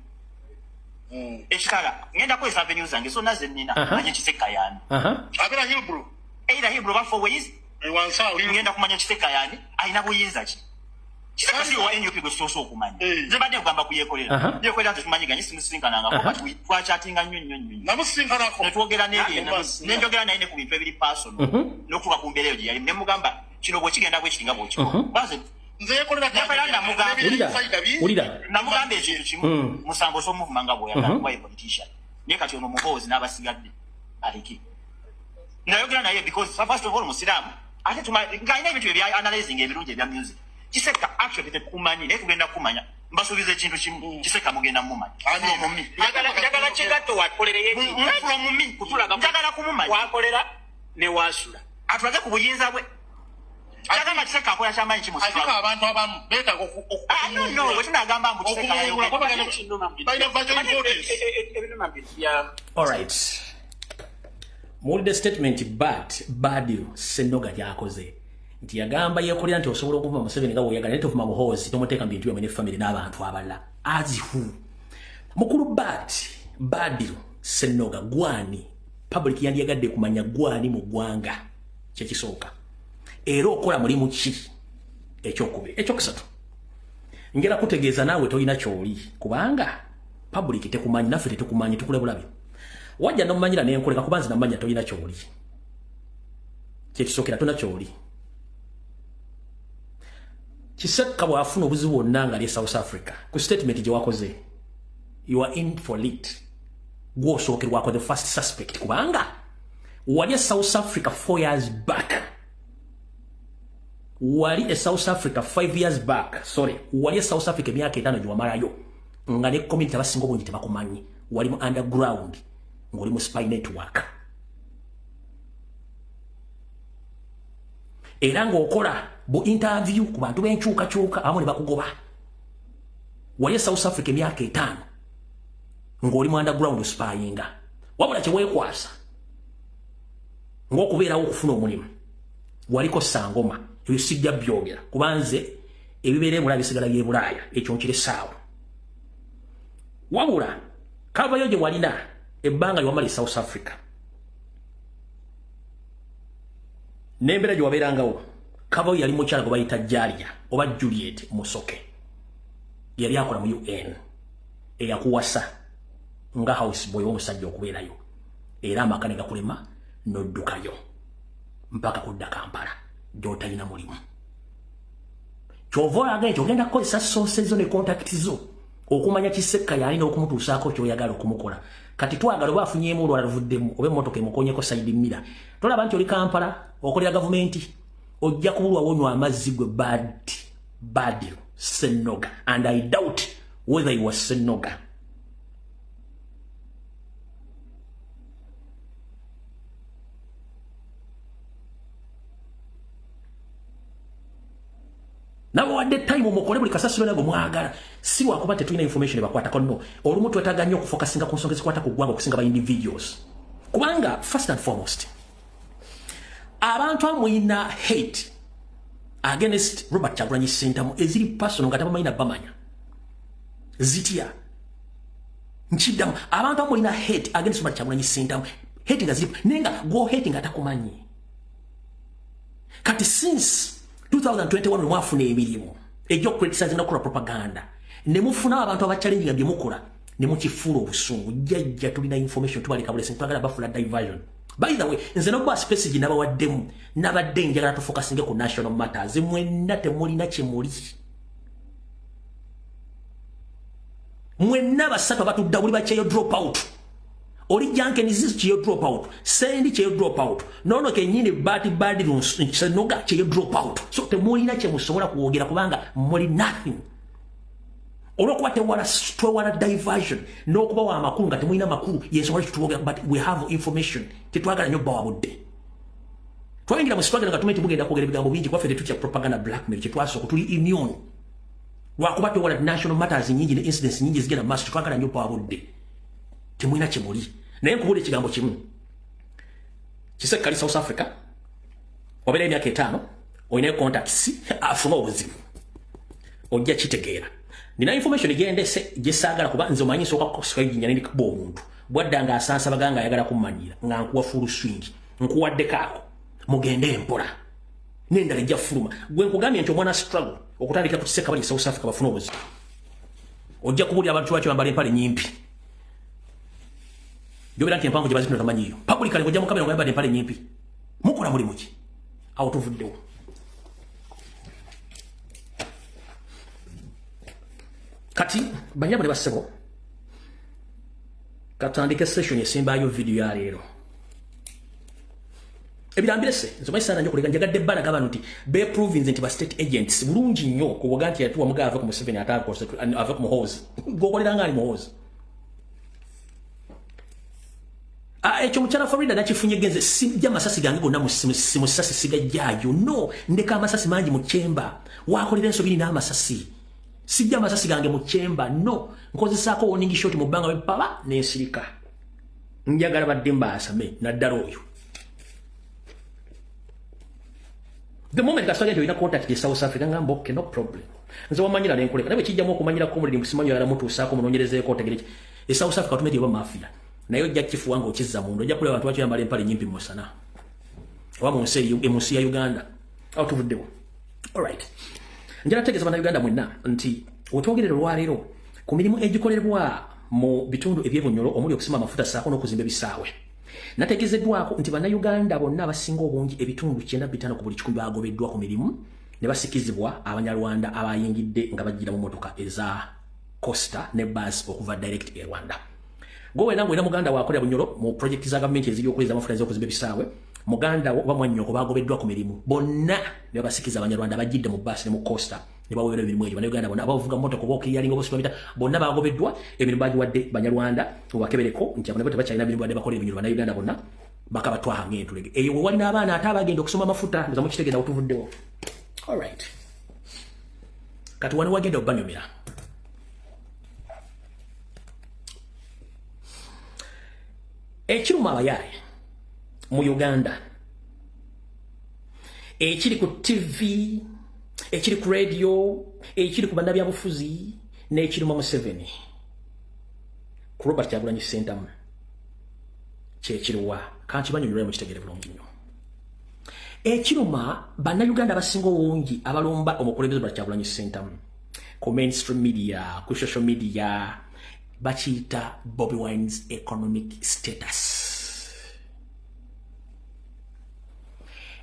Ekitala ngenda kwesa avenue zange so naze nina manye Kiseka yani. Abera Hillbrook. Eira Hillbrook bafo ways wansa ngenda kumanya Kiseka yani aina buyinza ki. Kiseka si wa NUP go so okumanya. Nze badde kugamba kuyekolera. Yekolera tumanyiga nyi simusinkana nga kwa twa chattinga nnyo. Namusinkana ko. Netwogera nenjogera naye ne ku bintu ebiri personal. Nokuba ku mbeera eyo yali ne mugamba kino bwe kigenda bwe kiringa bwe kiko. Baze nze yekolera ulira namugamba ekintu kimu musambo so muvumanga bw'oyagala kuba politician naye kati ono muhoozi n'abasigadde aleki nayogera naye because first of all musiraamu ate ng'alina ebintu ebya analyzing ebirungi ebya music. Kiseka actually tekumanyi naye tugenda kumanya mbasuubiza ekintu kimu Kiseka mugenda mumanya njagala kigatto wakolereye njagala kumumanya wakolera ne wasula atulaze ku buyinza bwe. Agamba Kiseka akola kyamaanyi kimu afika abantu abamu beetaaga no wetunagamba mbu Kiseka all right. Muwulidde statement Badiru Ssennoga gyakoze nti yagamba yeekolera nti osobola okuvuma Museveni nga bw'oyagala naye tovuma muhoozi tomuteeka mu bintu byomwe ne family n'abantu abalala azihu mukulu Badiru Ssennoga gwani public yandiyagadde kumanya gwani mu ggwanga kyekisooka era okola mulimu ki ekyokubiri. Ekyokusatu ngera kutegeeza naawe toyina kyoli kubanga public tekumanyi naffe tetukumanyi tukule bulabi wajja nomanyira nenkoleka kubanzi namanya toyina kyoli kyekisokera tona kyoli Kisekka bwafuna obuzibu bwonna nga ali South Africa ku statement gye wakoze you are in for it gwosookerwako the first suspect kubanga wali South Africa 4 years back wali South Africa 5 years back sorry wali South Africa emyaka 5 gyewamalayo nga ne community abasinga obungi tebakumanyi wali mu underground ng'oli mu spy network era ng'okola bu interview ku bantu b'enkyukakyuka abamu ne bakugoba wali South Africa emyaka 5 ng'oli mu underground spyinga wabula kye weekwasa ng'okubeerawo okufuna omulimu waliko sangoma ebisijja byogera kubanze ebibeera ebula bisigala by'ebulaaya ekyo nkiresaawo wabula kavayo gye walina ebbanga ly'owamala South Africa n'embeera gye wabeerangawo kavayo yali mukyala gwe bayita Jalia oba Juliet Musoke yali akola mu UN eyakuwasa nga house boy w'omusajja okubeerayo era amaka ne gakulema n'oddukayo mpaka kudda Kampala gy'otalina mulimu ky'ova olaga ekyo ogenda kukozesa sources zo ne contacts zo okumanya Kisekka yalina okumutuusaako ky'oyagala okumukola kati twagala oba afunyeemu olwala luvuddemu oba emmotoka emukonyeko side mirror tolaba nti oli Kampala okolera gavumenti ojja kubulwa wonywa amazzi gwe bad Senoga and I doubt whether he was Senoga Nabo wadde time omukole buli kasasiro nago mwagala si wakuba tetulina information ebakwatako no olumu twetaaga nnyo okufokasinga ku nsonga ezikwata ku ggwanga okusinga ba individuals kubanga first and foremost abantu amuyina hate against Robert Kyagulanyi Ssentamu eziri personal nga tabamayina bamanya zitya nkiddamu abantu amuyina hate against Robert Kyagulanyi Ssentamu hate nga ziri nenga go hate nga takumanyi kati since 2021 mwafuna emirimu ejjo criticize na propaganda ne mufuna abantu abachallenge nga byemukola ne mukifuula obusungu jjajja tulina information tubaleka bule sintwagala bafula diversion by the way nze no ba space ginaba waddemu nabadde njagala tufokasinge ku national matters mwenna temulina kimuli mwenna basatu batudda buli bakyeyo drop out oli janke ni zizi chiyo drop out sendi chiyo drop out nono kenyini bad Senoga chiyo drop out so temulina kye musobola kuwogera kubanga muli nothing olwokuba tewala diversion n'okuba wa amakulu nga temulina makulu yesobola kituwogera but we have information tetwagala nnyo bba wabudde twayingira mu sitwagala nga tumenti mugenda kwogera ebigambo bingi kwaffe tetutya propaganda blackmail kyetwasooka tuli immune lwakuba tewala national matters nyingi ne incidents nyingi zigenda maaso tetwagala nnyo bba wabudde temulina kyemuli naye nkubula ekigambo kimu Kisekka ali South Africa wabeera emyaka 5 olina contacts afuna obuzibu ojja kitegeera nina information egendese gyesaagala kuba nze omanyi nsooka kusigayinya ne ndikuba omuntu bwadda nga asansa baganga ayagala kummanyira nga nkuwa full swing nkuwaddekaako mugende empola n'endala ejja fuluma gwe nkugambye nti omwana struggle okutandika ku Kisekka bali South Africa bafuna obuzibu ojja kubulira abantu bakyo bambala empale nyimpi Jobera nti empango gyebazi tunamanyi iyo public ali kujja mu kamera ngayamba empale nyimpi mukola muli muki awo tuvuddewo kati banyabo ne basebo katandike session esembayo video ya leero ebirambirese nsomanyi sana nnyo kulega njagadde ebbalaga abantu nti be proving nti ba state agents bulungi nnyo kuwoga nti yatuwa mugaa ava ku Museveni ava ku Muhoozi gogoleranga ali Muhoozi ekyo mukyala Florida nakifunye genze sijja masasi gange gonna musasi sigajjaayo no ndeka amasasi mangi mu kyemba wakolera ensobi n'amasasi sijja amasasi gange mu kyemba no nkozesaako warning shot mu bbanga bepaba n'ensirika njagala badde mbaasame naddala oyo the moment kasogenda olina contact ya South Africa ngamba okay no problem nze wamanyira nenkoleka nabe kijjamu okumanyira ko muliri musimanyi yala mutuusaako munonyerezeeko otegereki South Africa tumedi oba mafia nayo ojja kifuwanga okizza mundu ojja kuleba abantu bakyambala empale nyimpi musana oba mu nsi ya Uganda awo tuvuddewo alright njala tegeeza bana Uganda mwenna nti otwogerera olwaleero ku mirimu egikolerwa mu bitundu ebyebunyolo omuli okusima amafuta saako n'okuzimba ebisaawe nategezeddwako nti bannayuganda bonna abasinga obungi ebitundu 95 ku buli 100 bagobeddwa ku mirimu ne basikizibwa abanyarwanda abayingidde nga bajjira mu motoka eza Costa ne bus okuva direct e Rwanda. Gowe nangu ina muganda wakolera bunyolo mu project za government eziri okweza amafuta ez'okuzimba ebisaawe muganda wa Mwanyoko bagobeddwa ku mirimu bonna ne basikiza abanyarwanda bajjidde mu bus ne mu Costa ne baweerera emirimu egyo bannayuganda bonna abavuga motoka bookiyalinga bosomita bonna bagobeddwa emirimu bagiwadde banyarwanda wakebereko nti abana tebakyalina emirimu badde bakola ebinyolo bannayuganda bonna bakabatwaha ng'entulege eyo we walina abaana ate abagenda okusoma amafuta nzamu kitegenda otuvuddewo. Alright, kati wano wagenda obbanyumira ekiruma abayaye mu Uganda ekiri ku TV ekiri ku radio ekiri ku bannabyabufuzi n'ekiruma Museveni ku Robert Kyagulanyi Ssentamu kyekiriwa kanti banyumirwe mu kitegere bulungi nnyo. Ekiruma bannayuganda abasinga obungi abalumba omukulembeze Robert Kyagulanyi Ssentamu ku mainstream media ku social media bachita Bobi Wine's economic status.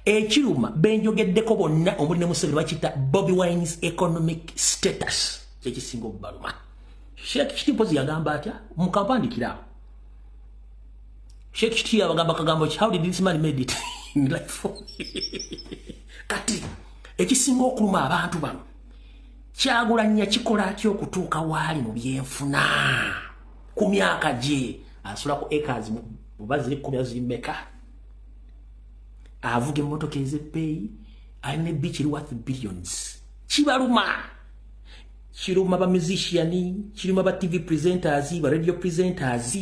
Ekiruma benjogeddeko bonna omuli ne Museveni bachita Bobi Wine's economic status kyekisinga obubaluma. Sheikh Kitipozi yagamba atya mu kampandikira Sheikh Kiti abagamba kagambo how did this man made it in life kati ekisinga okuluma abantu bano Kyagulanyi kikola atyo okutuuka waali mu byenfuna ku myaka gye asula ku acres mu Basazeko zimmeka avuga emmotoka ez'ebbeeyi alina ebbi kiri worth billions. Kibaluma kiruma ba musician kiruma ba TV presenters ba radio presenters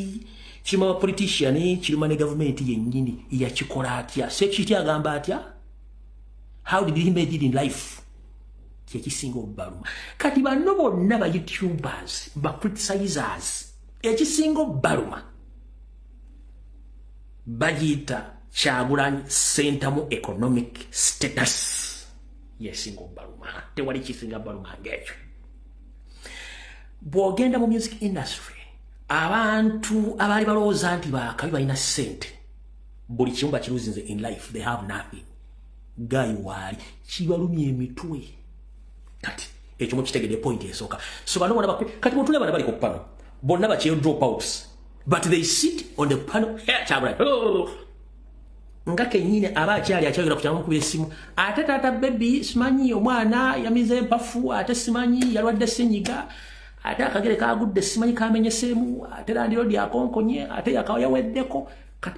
kiruma ba politician kiruma ne government yennyini yakikola atya sekiti agamba atya how did he made it in life kyekisinga obubaluma. Kati banno bonna ba YouTubers ba criticizers ekisinga obubaluma bagiyita Kyagulanyi Ssentamu economic status yesinga obubaluma tewali kisinga baluma ngekyo. Bw'ogenda mu music industry abantu abali balowooza nti bakabi balina ssente buli kimu bakiruzinze in life they have nothing guy wali kibalumya emitwe. Kati ekyo mukitegedde point esooka so bano bonna kati mutule bana bali ku panel bonna bakyeyo drop outs but they sit on the panel Kyagulanyi nga kenyine abakyali akyayogera ku kyamu kubye simu ate tata baby simanyi omwana yamize empafu ate simanyi yalwadde senyiga ate akagere kagudde simanyi kamenyesemu ate landiro lyakonkonye ate yakawa yaweddeko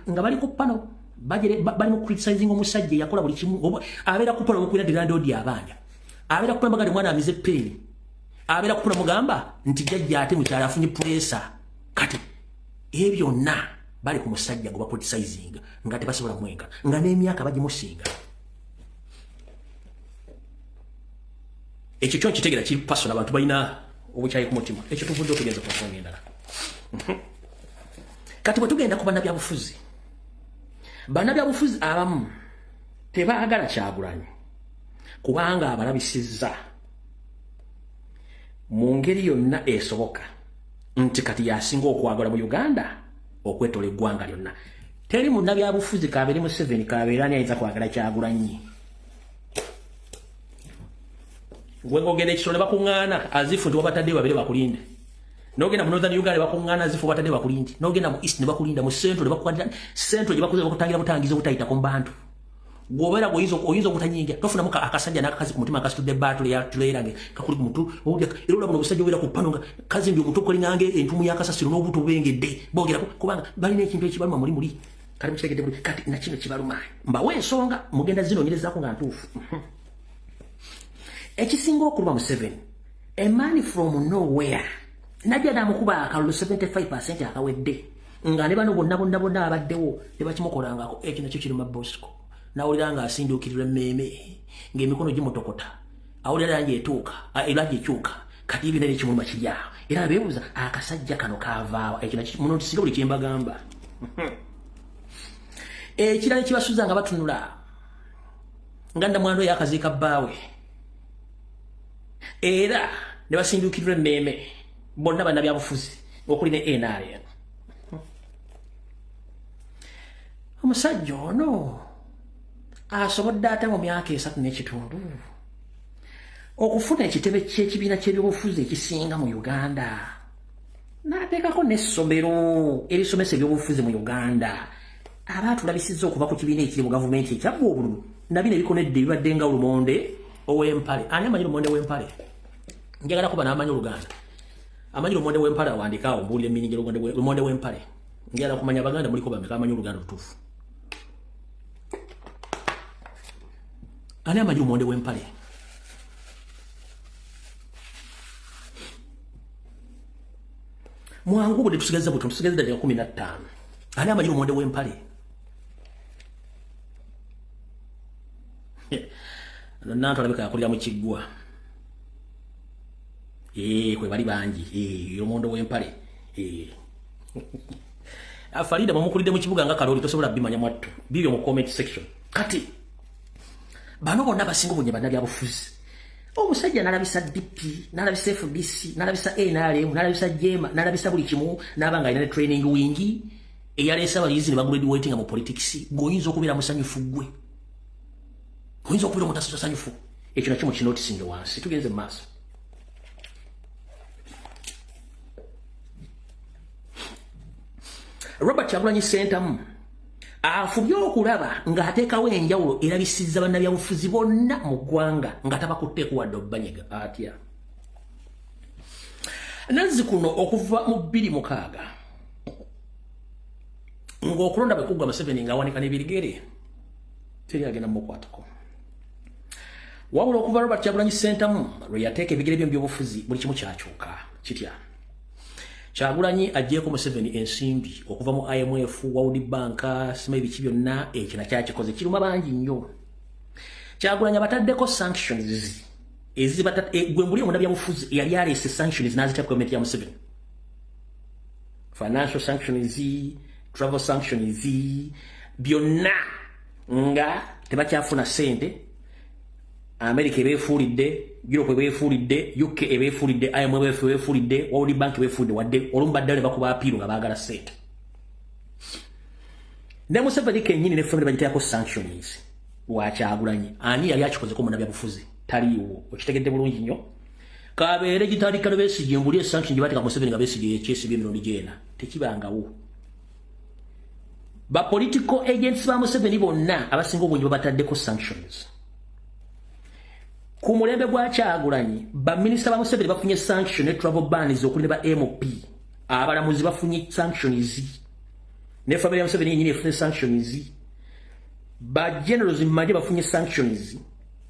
nga bali ku panel bali mu criticizing omusajja yakola buli kimu abeera ku panel mukwira landiro lyabanja abeera ku panel mwana amize peni abeera ku panel mugamba nti jjajja ate mukyala afunye pressure kati ebyo na bali ku musajja gwa criticizing nga tebasobola mwenga nga n'emyaka bagimusinga. Ekyo kyo kitegera kiri personal abantu balina obukyayi ku mutima ekyo tuvudde okugenza ku nsonga endala. Kati bwe tugenda ku bannabyabufuzi abamu tebaagala Kyagulanyi kubanga abalabisizza mu ngeri yonna esoboka nti kati yasinga okwagala mu Uganda okwetola eggwanga lyonna. Teri munnabyabufuzi kabeere Museveni kabeera ani ayinza kwagala Kyagulanyi. Gwe ng'ogenda ekisolo ne bakuŋŋaana azifu nti wabatadde babiri bakulinde n'ogenda mu Northern Uganda ne bakuŋŋaana azifu wabatadde bakulinde n'ogenda mu East ne bakulinda mu Central ne bakukwatira Central gye bakuze bakutangira butangiza obutayitako mu bantu gwobeera oyinza obutanyingira tofunamu akasajja n'akakazi ku mutima akasitudde ebbaatu tuleerange kakuli ku mutu era olaba obusajja obeera ku pano nga kazimbye omutu okolingange entumu y'akasasiro n'obutu bubengedde boogerako kubanga balina ekintu ekibaluma muli kali mukitegedde buli kati nakino kibaluma mbawe ensonga mugenda zinoonyerezaako nga ntuufu. Ekisinga okuluma Museveni a man from nowhere najja namukuba akalulu 75% akawedde nga ne bano bonna abaddewo ne bakimukolangako ekyo nakyo kiruma Bosco nawulira nga asinduukirirwa emmeeme ng'emikono gimutokota awulira langi ekyuka kati ebyo nere ekimuluma kiryawo era beebuuza akasajja kano kaavaawa ekyo nakyo muno tisinga buli kyembagamba. Ekirala kibasuza nga batunula nga ndamwando yakaziika bbaawe era ne basindukirwe meme bonna bana byabufuzi okuli ne NRM omusajja ono asobodde ate mu myaka 3 n'ekitundu okufuna ekitebe ky'ekibiina ky'ebyobufuzi ekisinga mu Uganda n'ateekako n'essomero erisomesa ebyobufuzi mu Uganda abantu labisizza okuva ku kibiina ekiri mu gavumenti ekyabwa obululu nabino ebikonedde bibadde nga Lumonde ow'empale ani amanyi Lumonde w'empale njagala kuba n'amanyi Oluganda amanyi Lumonde w'empale awandikaawo mbuulira eminingi Lumonde w'empale njagala kumanya Abaganda muliko bameka amanyi Oluganda lutuufu ani amanyi Lumonde w'empale mwangu bwe tusigazza buto tusigazza ddala 15 ani amanyi Lumonde w'empale nanto alabika yakulira mu kiggwa kwe bali bangi Lumonde w'empale Farida bamukulidde mu kibuga nga Kaloli tosobola bimanya mwattu bibyo mu comment section kati bano bonna basinga obunye bannabyabufuzi omusajja nalabisa DP nalabisa FBC nalabisa NRM nalabisa Jema nalabisa buli kimu nabanga alina training wingi eyaleesa abayizi ne bagraduating mu politics goyinza okubeera musanyufu gwe goyinza okubeera mutasanyufu ekyo nakyo mukinotisinge wansi tugenze maaso Robert Kyagulanyi Center afubye okulaba ng'ateekawo enjawulo erabisizza bannabyabufuzi bonna mu ggwanga nga tabakutte kuwadde obbanyega atya nazzi kuno okuva mu 2006 ng'okulonda bwe kuggwa Museveni ng'awanika n'ebirigere teri agenda mukwatako wabula okuva Robert Kyagulanyi Center lwe yateeka ebigere bye mu byobufuzi buli kimu kyakyuka kitya Kyagulanyi agyeko Museveni ensimbi okuva mu IMF World Bank simanyi biki byonna ekyo nakyakikoze kiruma bangi nnyo Kyagulanyi abataddeko sanctions gwe mbuli omundabyabufuzi yali aleese sanctions n'azitya gavumenti ya Museveni financial sanctions travel sanctions byonna nga tebakyafuna sente America ebeefuulidde Europe ebeefuulidde UK ebeefuulidde IMF ebeefuulidde World Bank ebeefuulidde wadde olumbaddale bakuba apiiro nga baagala sente ne Museveni kennyini ne family bagiteekako sanctions wa Kyagulanyi ani yali akikozeko munnabyabufuzi taliiwo okitegedde bulungi nnyo kabeere gitandika ne Besigye nguli sanctions gye bateeka Museveni nga Besigye ekyesibye emirundi gyena tekibangawo ba political agents ba Museveni bonna abasinga obungi babataddeko sanctions ku mulembe gwa Kyagulanyi ba minister ba Museveni bafunye sanction ne travel bans okuli ne ba MP abalamuzi bafunye sanctions ne family ya Museveni nyine yafunye sanctions ba generals mmaje bafunye sanctions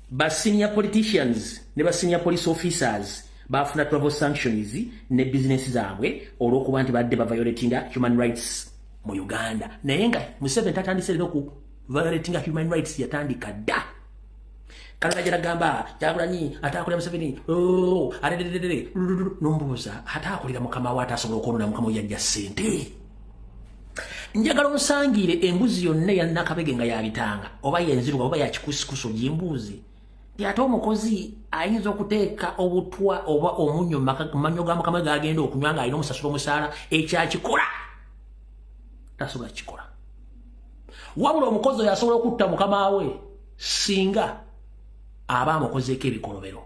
ba senior politicians ne ba senior police officers bafuna travel sanctions ne business zaabwe olwokuba nti badde ba violating human rights mu Uganda naye nga Museveni tatandise lero ku violating human rights yatandika da Kala jara gamba Kyagulanyi atakulira Museveni adededede nombuuza atakulira mukama wa atasobola okwonona mukama yajja sente njagala onsangire embuzi yonna ya Nakabege nga yabitanga oba yenziruka oba yakikusikuso yimbuzi ate omukozi ayinza okuteeka obutwa oba omunyo manyo ga mukama gagenda okunywa nga alina omusasula omusaala ekyakikola tasobola kikola wabula omukozi oyo asobola okutta mukama we singa aba amukozeeko ebikolobero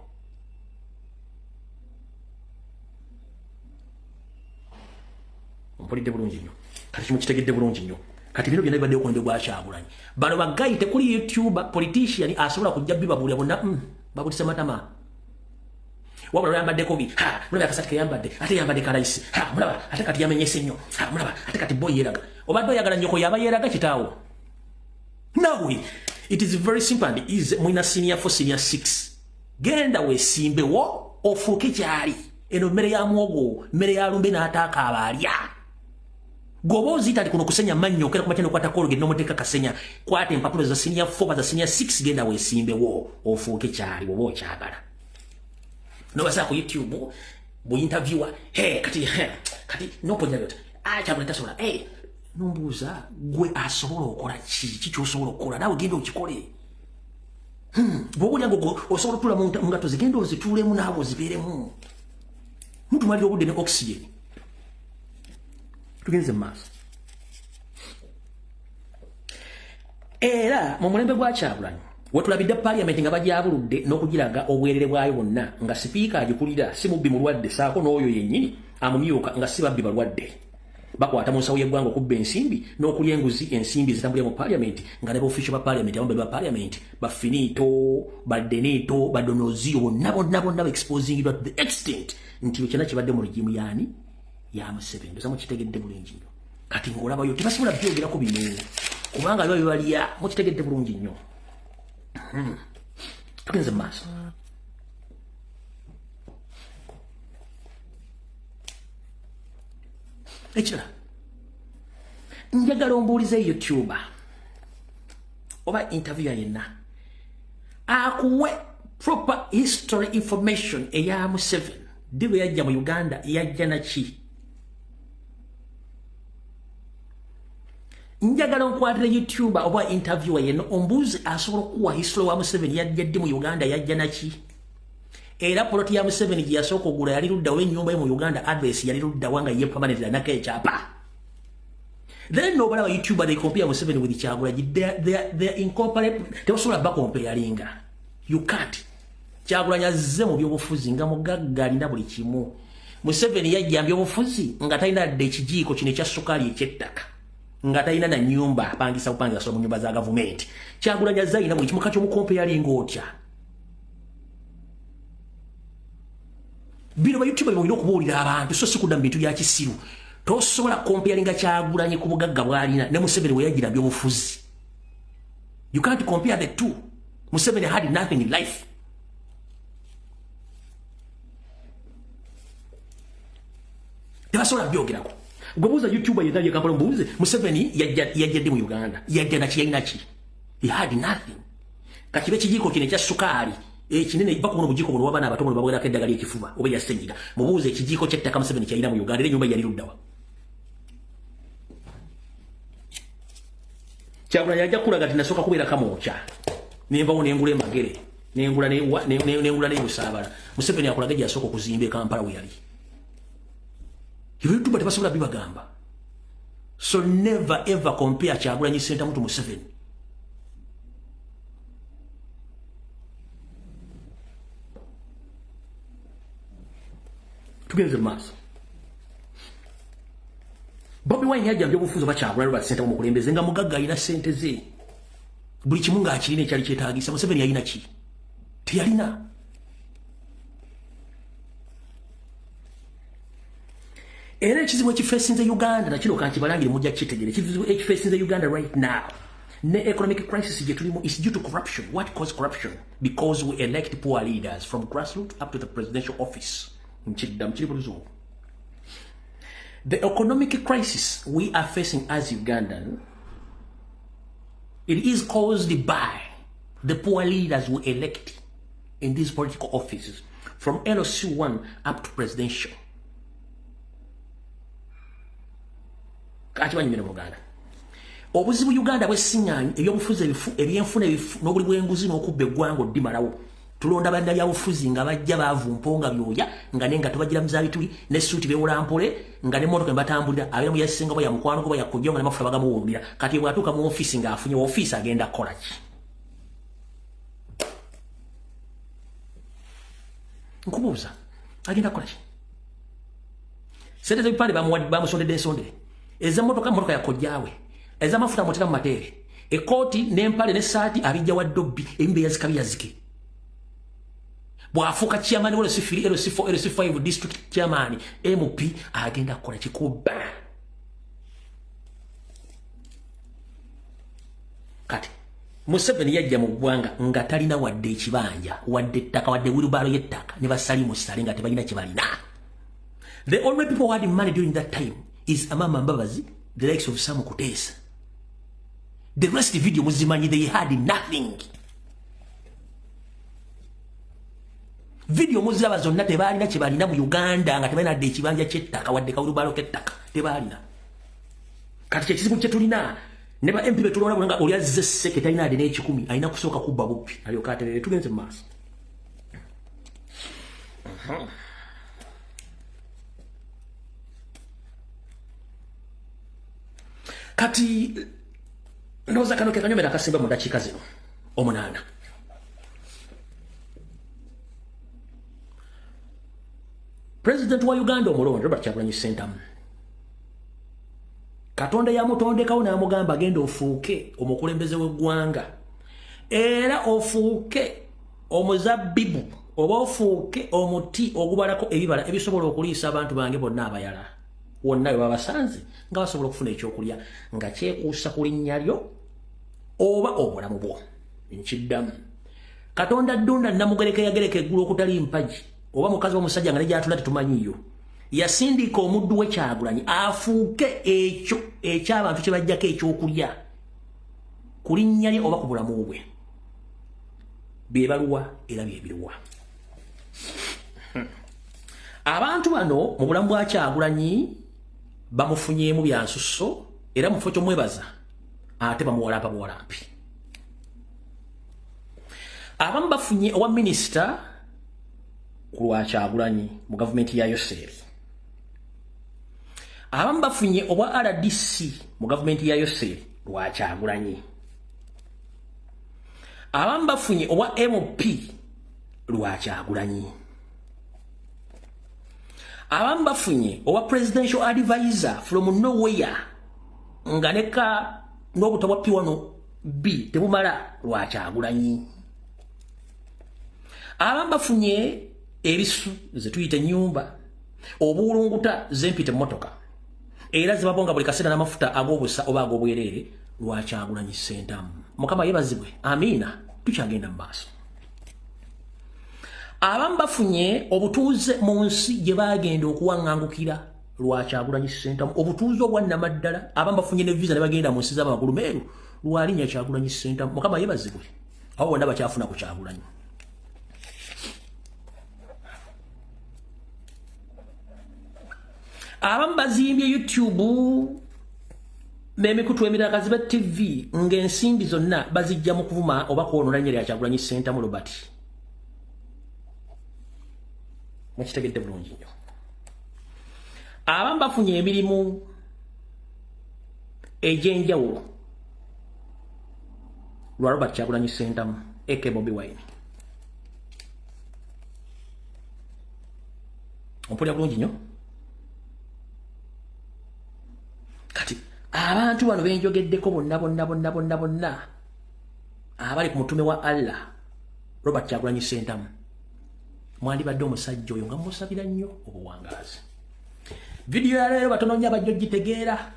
mpulidde bulungi nnyo kati kimu kitegedde bulungi nnyo kati bino byonna bibadde okwembe gwa Kyagulanyi bano bagayi tekuli YouTube politician asobola kujja bibabuulira bonna babulise matama wabula yambaddeko bi mulaba akasati ke yambadde ate yambadde kalayisi mulaba ate kati yamenyese nnyo mulaba ate kati boy yeraga obadde oyagala nnyoko yaba yeraga kitaawo nawe it is very simple and easy mwina senior 4 senior 6 genda wesimbewo ofuuke kyali eno mmere ya mwogo mmere ya lumbe n'ataaka abalya goba ozitali kuno kusenya mannyo okera kumatyano kwata kologe nomuteeka kasenya kwata empapulo za senior 4 za senior 6 genda wesimbewo ofuuke kyali oba okyagala nobasa ku YouTube bu interviewer kati noponya byota Kyagulanyi tasobola nombuuza gwe asobola okola ki kyosobola okukola naawe genda okikole bw'obulya ngo osobola otula mu ngato zigenda ozituulemu naawe ozibeeremu Mtu mali obudde ne oxygen. Tugenze maaso. Era mu mulembe gwa Kyagulanyi wetulabidde parliament nga bajabuludde n'okugiraga obwerere bwayo bonna nga sipiika agikulira si mubbi mulwadde saako n'oyo yennyini amumyuka nga si babbi balwadde. Bakwata mu nsawo y'eggwanga okubba ensimbi n'okulya enguzi ensimbi zitambulira mu parliament nga ne b'official ba parliament abambali ba parliament bafinito baddenito badonozio bonna exposing to the extent nti yo kyonna kibadde mu regimu yaani ya Museveni. Ndoza mukitegedde bulungi nnyo. Kati ng'olabayo tebasobola byogerako bino kubanga biba bibalya mukitegedde bulungi nnyo. Tugenze mu maaso. Ekirala njagala ombuulize YouTuber oba interview yenna akuwe proper history information eya Museveni ddi bwe yajja mu Uganda yajja naki. Njagala nkwatire YouTuber oba interviewer yenna ombuuzi asobola okuwa history wa Museveni yajja ddi mu Uganda yajja naki. Era poloti ya Museveni gye yasooka okugula yali luddawo ennyumba ye mu Uganda address yali luddawa nga ye permanent yanako ekyapa. Then nobody wa YouTuber they compare Museveni with Kyagulanyi. They're incorporated. Tebasobola bakompeyalinga. You can't. Kyagulanyi azze mu byobufuzi nga mugagga alina buli kimu. Museveni yajja mu byobufuzi nga talina dde ekijiiko kino ekya ssukaali eky'ettaka. Nga talina na nyumba apangisa so mu nyumba za gavumenti. Kyagulanyi azze alina buli kimu kati omukompeyalinga otya. Bino ba YouTuber bino okubuulira abantu so si kudda mu bintu bya kisiru. Tosobola comparinga Kyagulanyi ku bugagga bwalina ne Museveni we yagira byobufuzi. You can't compare the two. Museveni had nothing in life. Tebasobola byogerako. Gwe buuza YouTuber yenna Kampala mbuuze Museveni yajja ddi mu Uganda yajja naki yalina ki. He had nothing. Kakibe kijiiko kino ekya ssukaali ekinene bako mu bujiiko buno wabana abato babwerako eddagala ly'ekifuba oba yasenyiga mubuuze ekijiiko ky'ettaka Museveni kyalina mu Uganda era ennyumba yali luddawa. Kyagulanyi yajja kulaga ati nasooka kubeera kamwokya nenvawo nengula emagere nengula n'ebusaabala. Museveni akulaga gye yasooka okuzimba e Kampala we yali. YouTuber tebasobola bibagamba. So never ever compare Kyagulanyi Center to Museveni. Tugenze maaso. Bobi Wine yajja byobufuzi ba Kyagulanyi ba Center mu kulembeze nga mugagga alina sente ze. Buli kimu ng'akirina ekyali kyetaagisa. Museveni yalina ki? Teyalina. Era ekizibu ekifeesinze Uganda nakino kankibalangire mujja kitegere. Ekizibu ekifeesinze Uganda right now ne economic crisis gye tulimu is due to corruption. What caused corruption? Because we elect poor leaders from grassroots up to the presidential office. The economic crisis we are facing as Ugandan, it is caused by the poor leaders we elect in these political offices from LOC1 up to presidential. Obuzibu Uganda bwesinganyi ebyobufuzi ebyenfuna n'obuli bw'enguzi n'okubba eggwanga oddimalawo. Tulonda banda byabufuzi nga bajja baavumponga byoya nga nenga tubagira muzabituli ne suuti bewola mpole nga ne motoka mbatambulira abeera mu yasinga bya mukwano ko bya kujja nga mafuta bagamuwulira kati bwatuuka mu office nga afunye office agenda kola ki. Nkubuuza agenda kola ki? Sente z'ebipande bamusondedde ensondere. Eza motoka yakojjaawe. Eza mafuta muteka mu mateere. Ekooti n'empale n'essaati abijja wa Dobbi embe yazikabi yazike. Bwafuuka chairman wa LC3, LC4, LC5 district chairman MP agenda kola kikuba. Kati Museveni yajja mu ggwanga nga talina wadde ekibanja wadde ettaka wadde wheelbarrow y'ettaka ne basali mu ssale nga tebalina kibalina. The only people who had money during that time is Amama Mbabazi, the likes of Sam Kutesa. The rest of the video muzimanyi they had nothing. Video muzaba zonna tebalina kibalina mu Uganda nga tebalina dde ekibanja ky'ettaka wadde kawulubalo k'ettaka tebalina. Kati kyekizibu kye tulina ne ba MP betulonda nga oli azze sseke talina adde n'ekikumi alina kusooka kubba buppi alyoka aterere tugenze mu maaso. Kati ndoza kano kekanyomera kasimba mu dakiika zino 8. President wa Uganda omulonde Robert Kyagulanyi Ssentamu Katonda yamutondekawo n'amugamba agenda ofuuke omukulembeze w'eggwanga era ofuuke omuzabbibu oba ofuuke omuti ogubalako ebibala ebisobola okuliisa abantu bange bonna abayala wonna we babasanze nga basobola okufuna ekyokulya nga kyekuusa ku linnya lyo oba obulamu bwo. Nkiddamu Katonda ddunda namugereka yagereka eggulu okutali mpagi oba mukazi w'omusajja nga ne gyatula tetumanyiyo yasindika omuddu we Kyagulanyi afuuke ekyo eky'abantu kye bajjako ekyokulya ku linnya lye oba ku bulamu bwe. Bye baluwa era bye biruwa. Abantu bano mu bulamu bwa Kyagulanyi bamufunyeemu bya nsusso era mu kifo ky'omwebaza ate bamuwalampi. Abamu bafunye owa minisita ku lwa Kyagulanyi mu gavumenti ya Yoseri. Abamu bafunye obwa RDC mu gavumenti ya Yoseri lwa Kyagulanyi. Abamu bafunye obwa MP lwa Kyagulanyi. Abamu bafunye obwa presidential advisor from nowhere nga neka n'obutabo P1B tebumala lwa Kyagulanyi. Abamu bafunye ebisu ze tuyita ennyumba obuwulunguta zempita emmotoka era zibabonga buli kaseera n'amafuta ag'obusa oba ag'obwereere lwa Kyagulanyi Ssentamu. Mukama yebazibwe. Amiina. Tukyagenda mu maaso. Abamu bafunye obutuuze mu nsi gye bagenda okuwaŋŋangukira lwa Kyagulanyi Ssentamu, obutuuze obwa namaddala. Abamu bafunye ne visa ne bagenda mu nsi z'amagulu meeru lwa linnya Kyagulanyi Ssentamu. Mukama yebazibwe. Abo bonna bakyafuna ku Kyagulanyi. Abamu bazimbye YouTube n'emikutu emirala ziba TV ng'ensimbi zonna bazijja mu kuvuma oba kwonoona linnya lya Kyagulanyi Ssentamu Robert. Mukitegedde bulungi nnyo. Abamu bafunye emirimu egy'enjawulo lwa Robert Kyagulanyi Ssentamu aka Bobi Wine. Ompulira bulungi nnyo. Kati abantu bano benjogeddeko bonna abali ku mutume wa Allah Robert Kyagulanyi Ssentamu mwandibadde omusajja oyo nga musabira nnyo obuwangaazi. Video ya leero batono nnyo abajja ogitegeera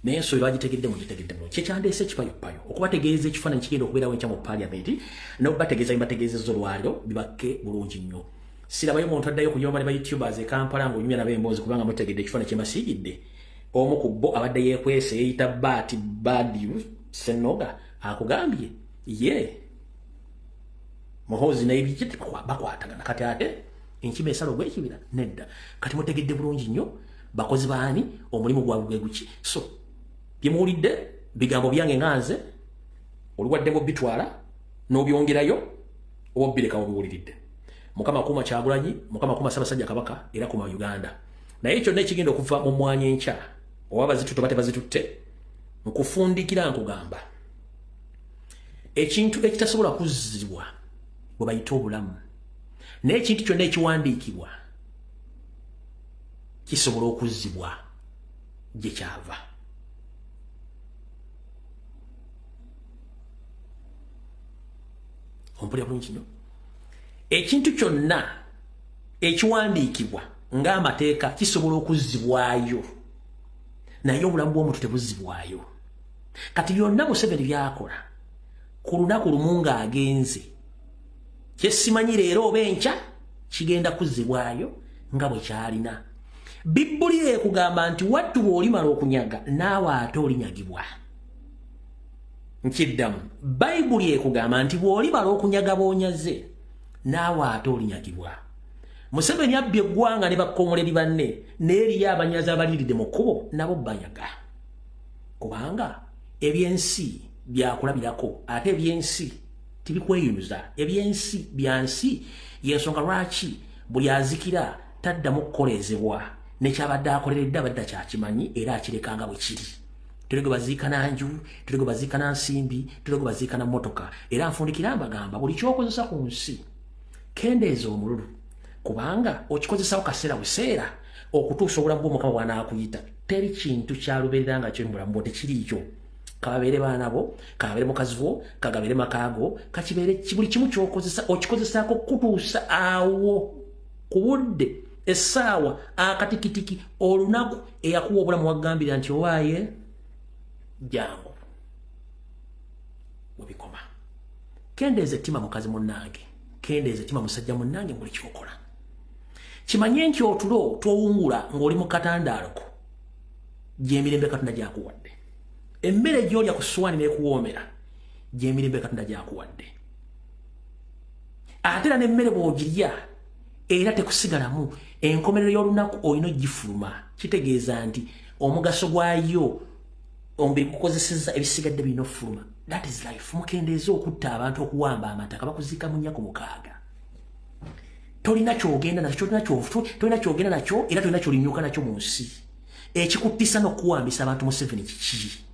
naye ensonga bagitegedde mugitegedde bulungi. Kyekyandeese ekipayopayo okubategeeza ekifaananyi kigenda okubeerawo enkya mu paalamenti n'okubategeeza bibategeezezza olwaliro bibake bulungi nnyo. Sirabayo muntu addayo kuyomba ne ba YouTubers e Kampala ng'onyumya nabo emboozi kubanga mutegedde ekifaananyi kye masiigidde. Omu ku bo abadde yeekwese yeeyita Baati Badiu Senoga akugambye ye muhoozi naye bijje bakwatagana kati ate enkima esala ogw'ekibira nedda. Kati mutegedde bulungi nnyo bakozi baani omulimu gwabwe gwe guki. So bye muwulidde bigambo byange nga nze oliwaddemu bitwala n'obyongerayo oba obirekawo biwuliridde. Mukama kuuma Kyagulanyi, Mukama kuuma Ssaabasajja Kabaka era kuuma Uganda. Naye kyonna ekigenda okuva mu mwanya enkya oba bazitutte bate bazitutte nkufundikira nkugamba ekintu ekitasobola kuzzibwa bwe bayita obulamu naye ekintu kyonna ekiwandiikibwa kisobola okuzzibwa gye kyava. Ompulira bulungi nnyo. Ekintu kyonna ekiwandiikibwa ng'amateeka kisobola okuzzibwayo naye obulamu bw'omuntu tebuzzibwayo. Kati byonna Museveni byakola ku lunaku lumu ng'agenze kye simanyi leero oba enkya kigenda kuzzibwayo nga bwe kyalina. Bibbuliya ekugamba nti wattu bw'olimala okunyaga naawe ate olinyagibwa. Nkiddamu Bayibuli ekugamba nti bw'olimala okunyaga b'onyaze naawe ate olinyagibwa. Museveni abbye eggwanga ne bakkomoleri banne n'eriyo abanyazi abaliiridde mu kkubo nabo banyaga. Kubanga ebyensi byakulabirako ate ebyensi tibikweyunuza. Ebyensi byansi y'ensonga lwaki buli azikira taddamu kukolezebwa nekyabadde akoleredde abadde kyakimanyi era akirekanga bwe kiri. tulege baziika na nju, tulege baziika na nsimbi, tulege baziika na motoka. Era nfundikira mbagamba buli kyokozesa ku nsi kendeeza omululu, kubanga okikozesawo kaseera buseera okutuusa obulamu bw'Omukama bw'anaakuyita. Teri kintu kyalubeerera nga kyo mu bulamu bwo, tekiriikyo. Kababeere baana bo, kababeere mukazi wo, kagabeere makaago, kakibeere buli kimu kyokozesa okikozesaako kutuusa awo ku budde, essaawa, akatikitiki, olunaku eyakuwa obulamu wagambira nti owaaye jangu webikoma. Kendeeza ettima mukazi munnange, kendeeza ettima musajja munnange buli kyokola. Kimanye nti otulo twowungula ng'oli mu katandaaloko gy'emirembe Katonda gy'akuwadde. Emmere gy'olya ku ssuwaani n'ekuwoomera gy'emirembe Katonda gy'akuwadde. Ate era n'emmere bw'ogirya era tekusigalamu, enkomerero y'olunaku olina ogifuluma. Kitegeeza nti omugaso gwayo omubiri gukozesezza ebisigadde birina okufuluma. That is life. Mukendeeza okutta abantu, okuwamba amataka, bakuziika mu nnaku 6. Tolina kyogenda nakyo, tolina kyogenda nakyo, era tolina kyolimyuka nakyo mu nsi. Ekikuttisa n'okuwambisa abantu mu 7 kiki?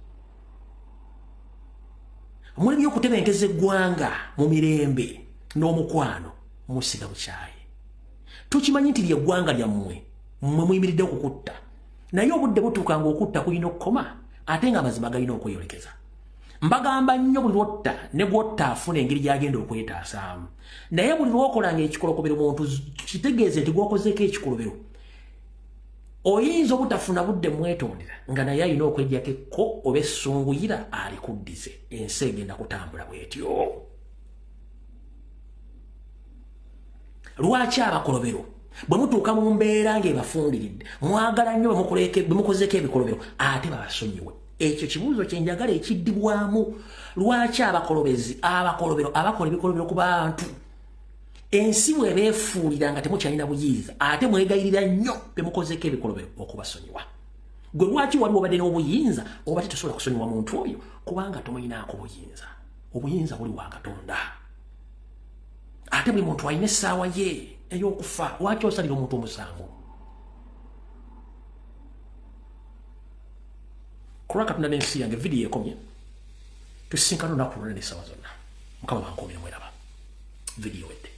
Muli by'okutebenkeza eggwanga mu mirembe n'omukwano musiga bukyaye. Tukimanyi nti ly'eggwanga lyammwe mmwe muyimiridde okukutta, naye obudde butuuka ng'okutta kulina okukoma, ate ng'amazima galina okweyolekeza. Mbagamba nnyo buli lwotta ne gwotta afuna engeri gy'agenda okwetaasaamu, naye buli lwokolanga ekikolokobero muntu kitegeeze nti gwokozeeko ekikolobero. Oyinza obutafuna budde mwetondera nga naye alina okwejjako ekko oba essunguyira alikuddize. Ensi egenda kutambula bw'etyo. Lwaki abakolobero bwe mutuuka mu mbeera ng'ebafundiridde mwagala nnyo bwe mukozeeko ebikolobero ate babasonyiwe? Ekyo kibuuzo kye njagala ekiddibwamu. Lwaki abakolobero abakola ebikolobero ku bantu, ensi bwe beefuulira nga temukyalina buyiiza ate mwegayirira nnyo bwe mukozeeko ebikolobero okubasonyiwa? Gwe lwaki wali obadde n'obuyinza oba tetusobola kusonyiwa muntu oyo? Kubanga tomuyinaako buyinza. Obuyinza buli wa Katonda. Ate buli muntu alina essaawa ye ey'okufa. Lwaki osalira omuntu omusango? Kulwa Katonda n'ensi yange, vidiyo ekomye. Tusisinkana olunaku lulala n'essaawa zonna. Mukama bankomye mweraba. Vidiyo wedde.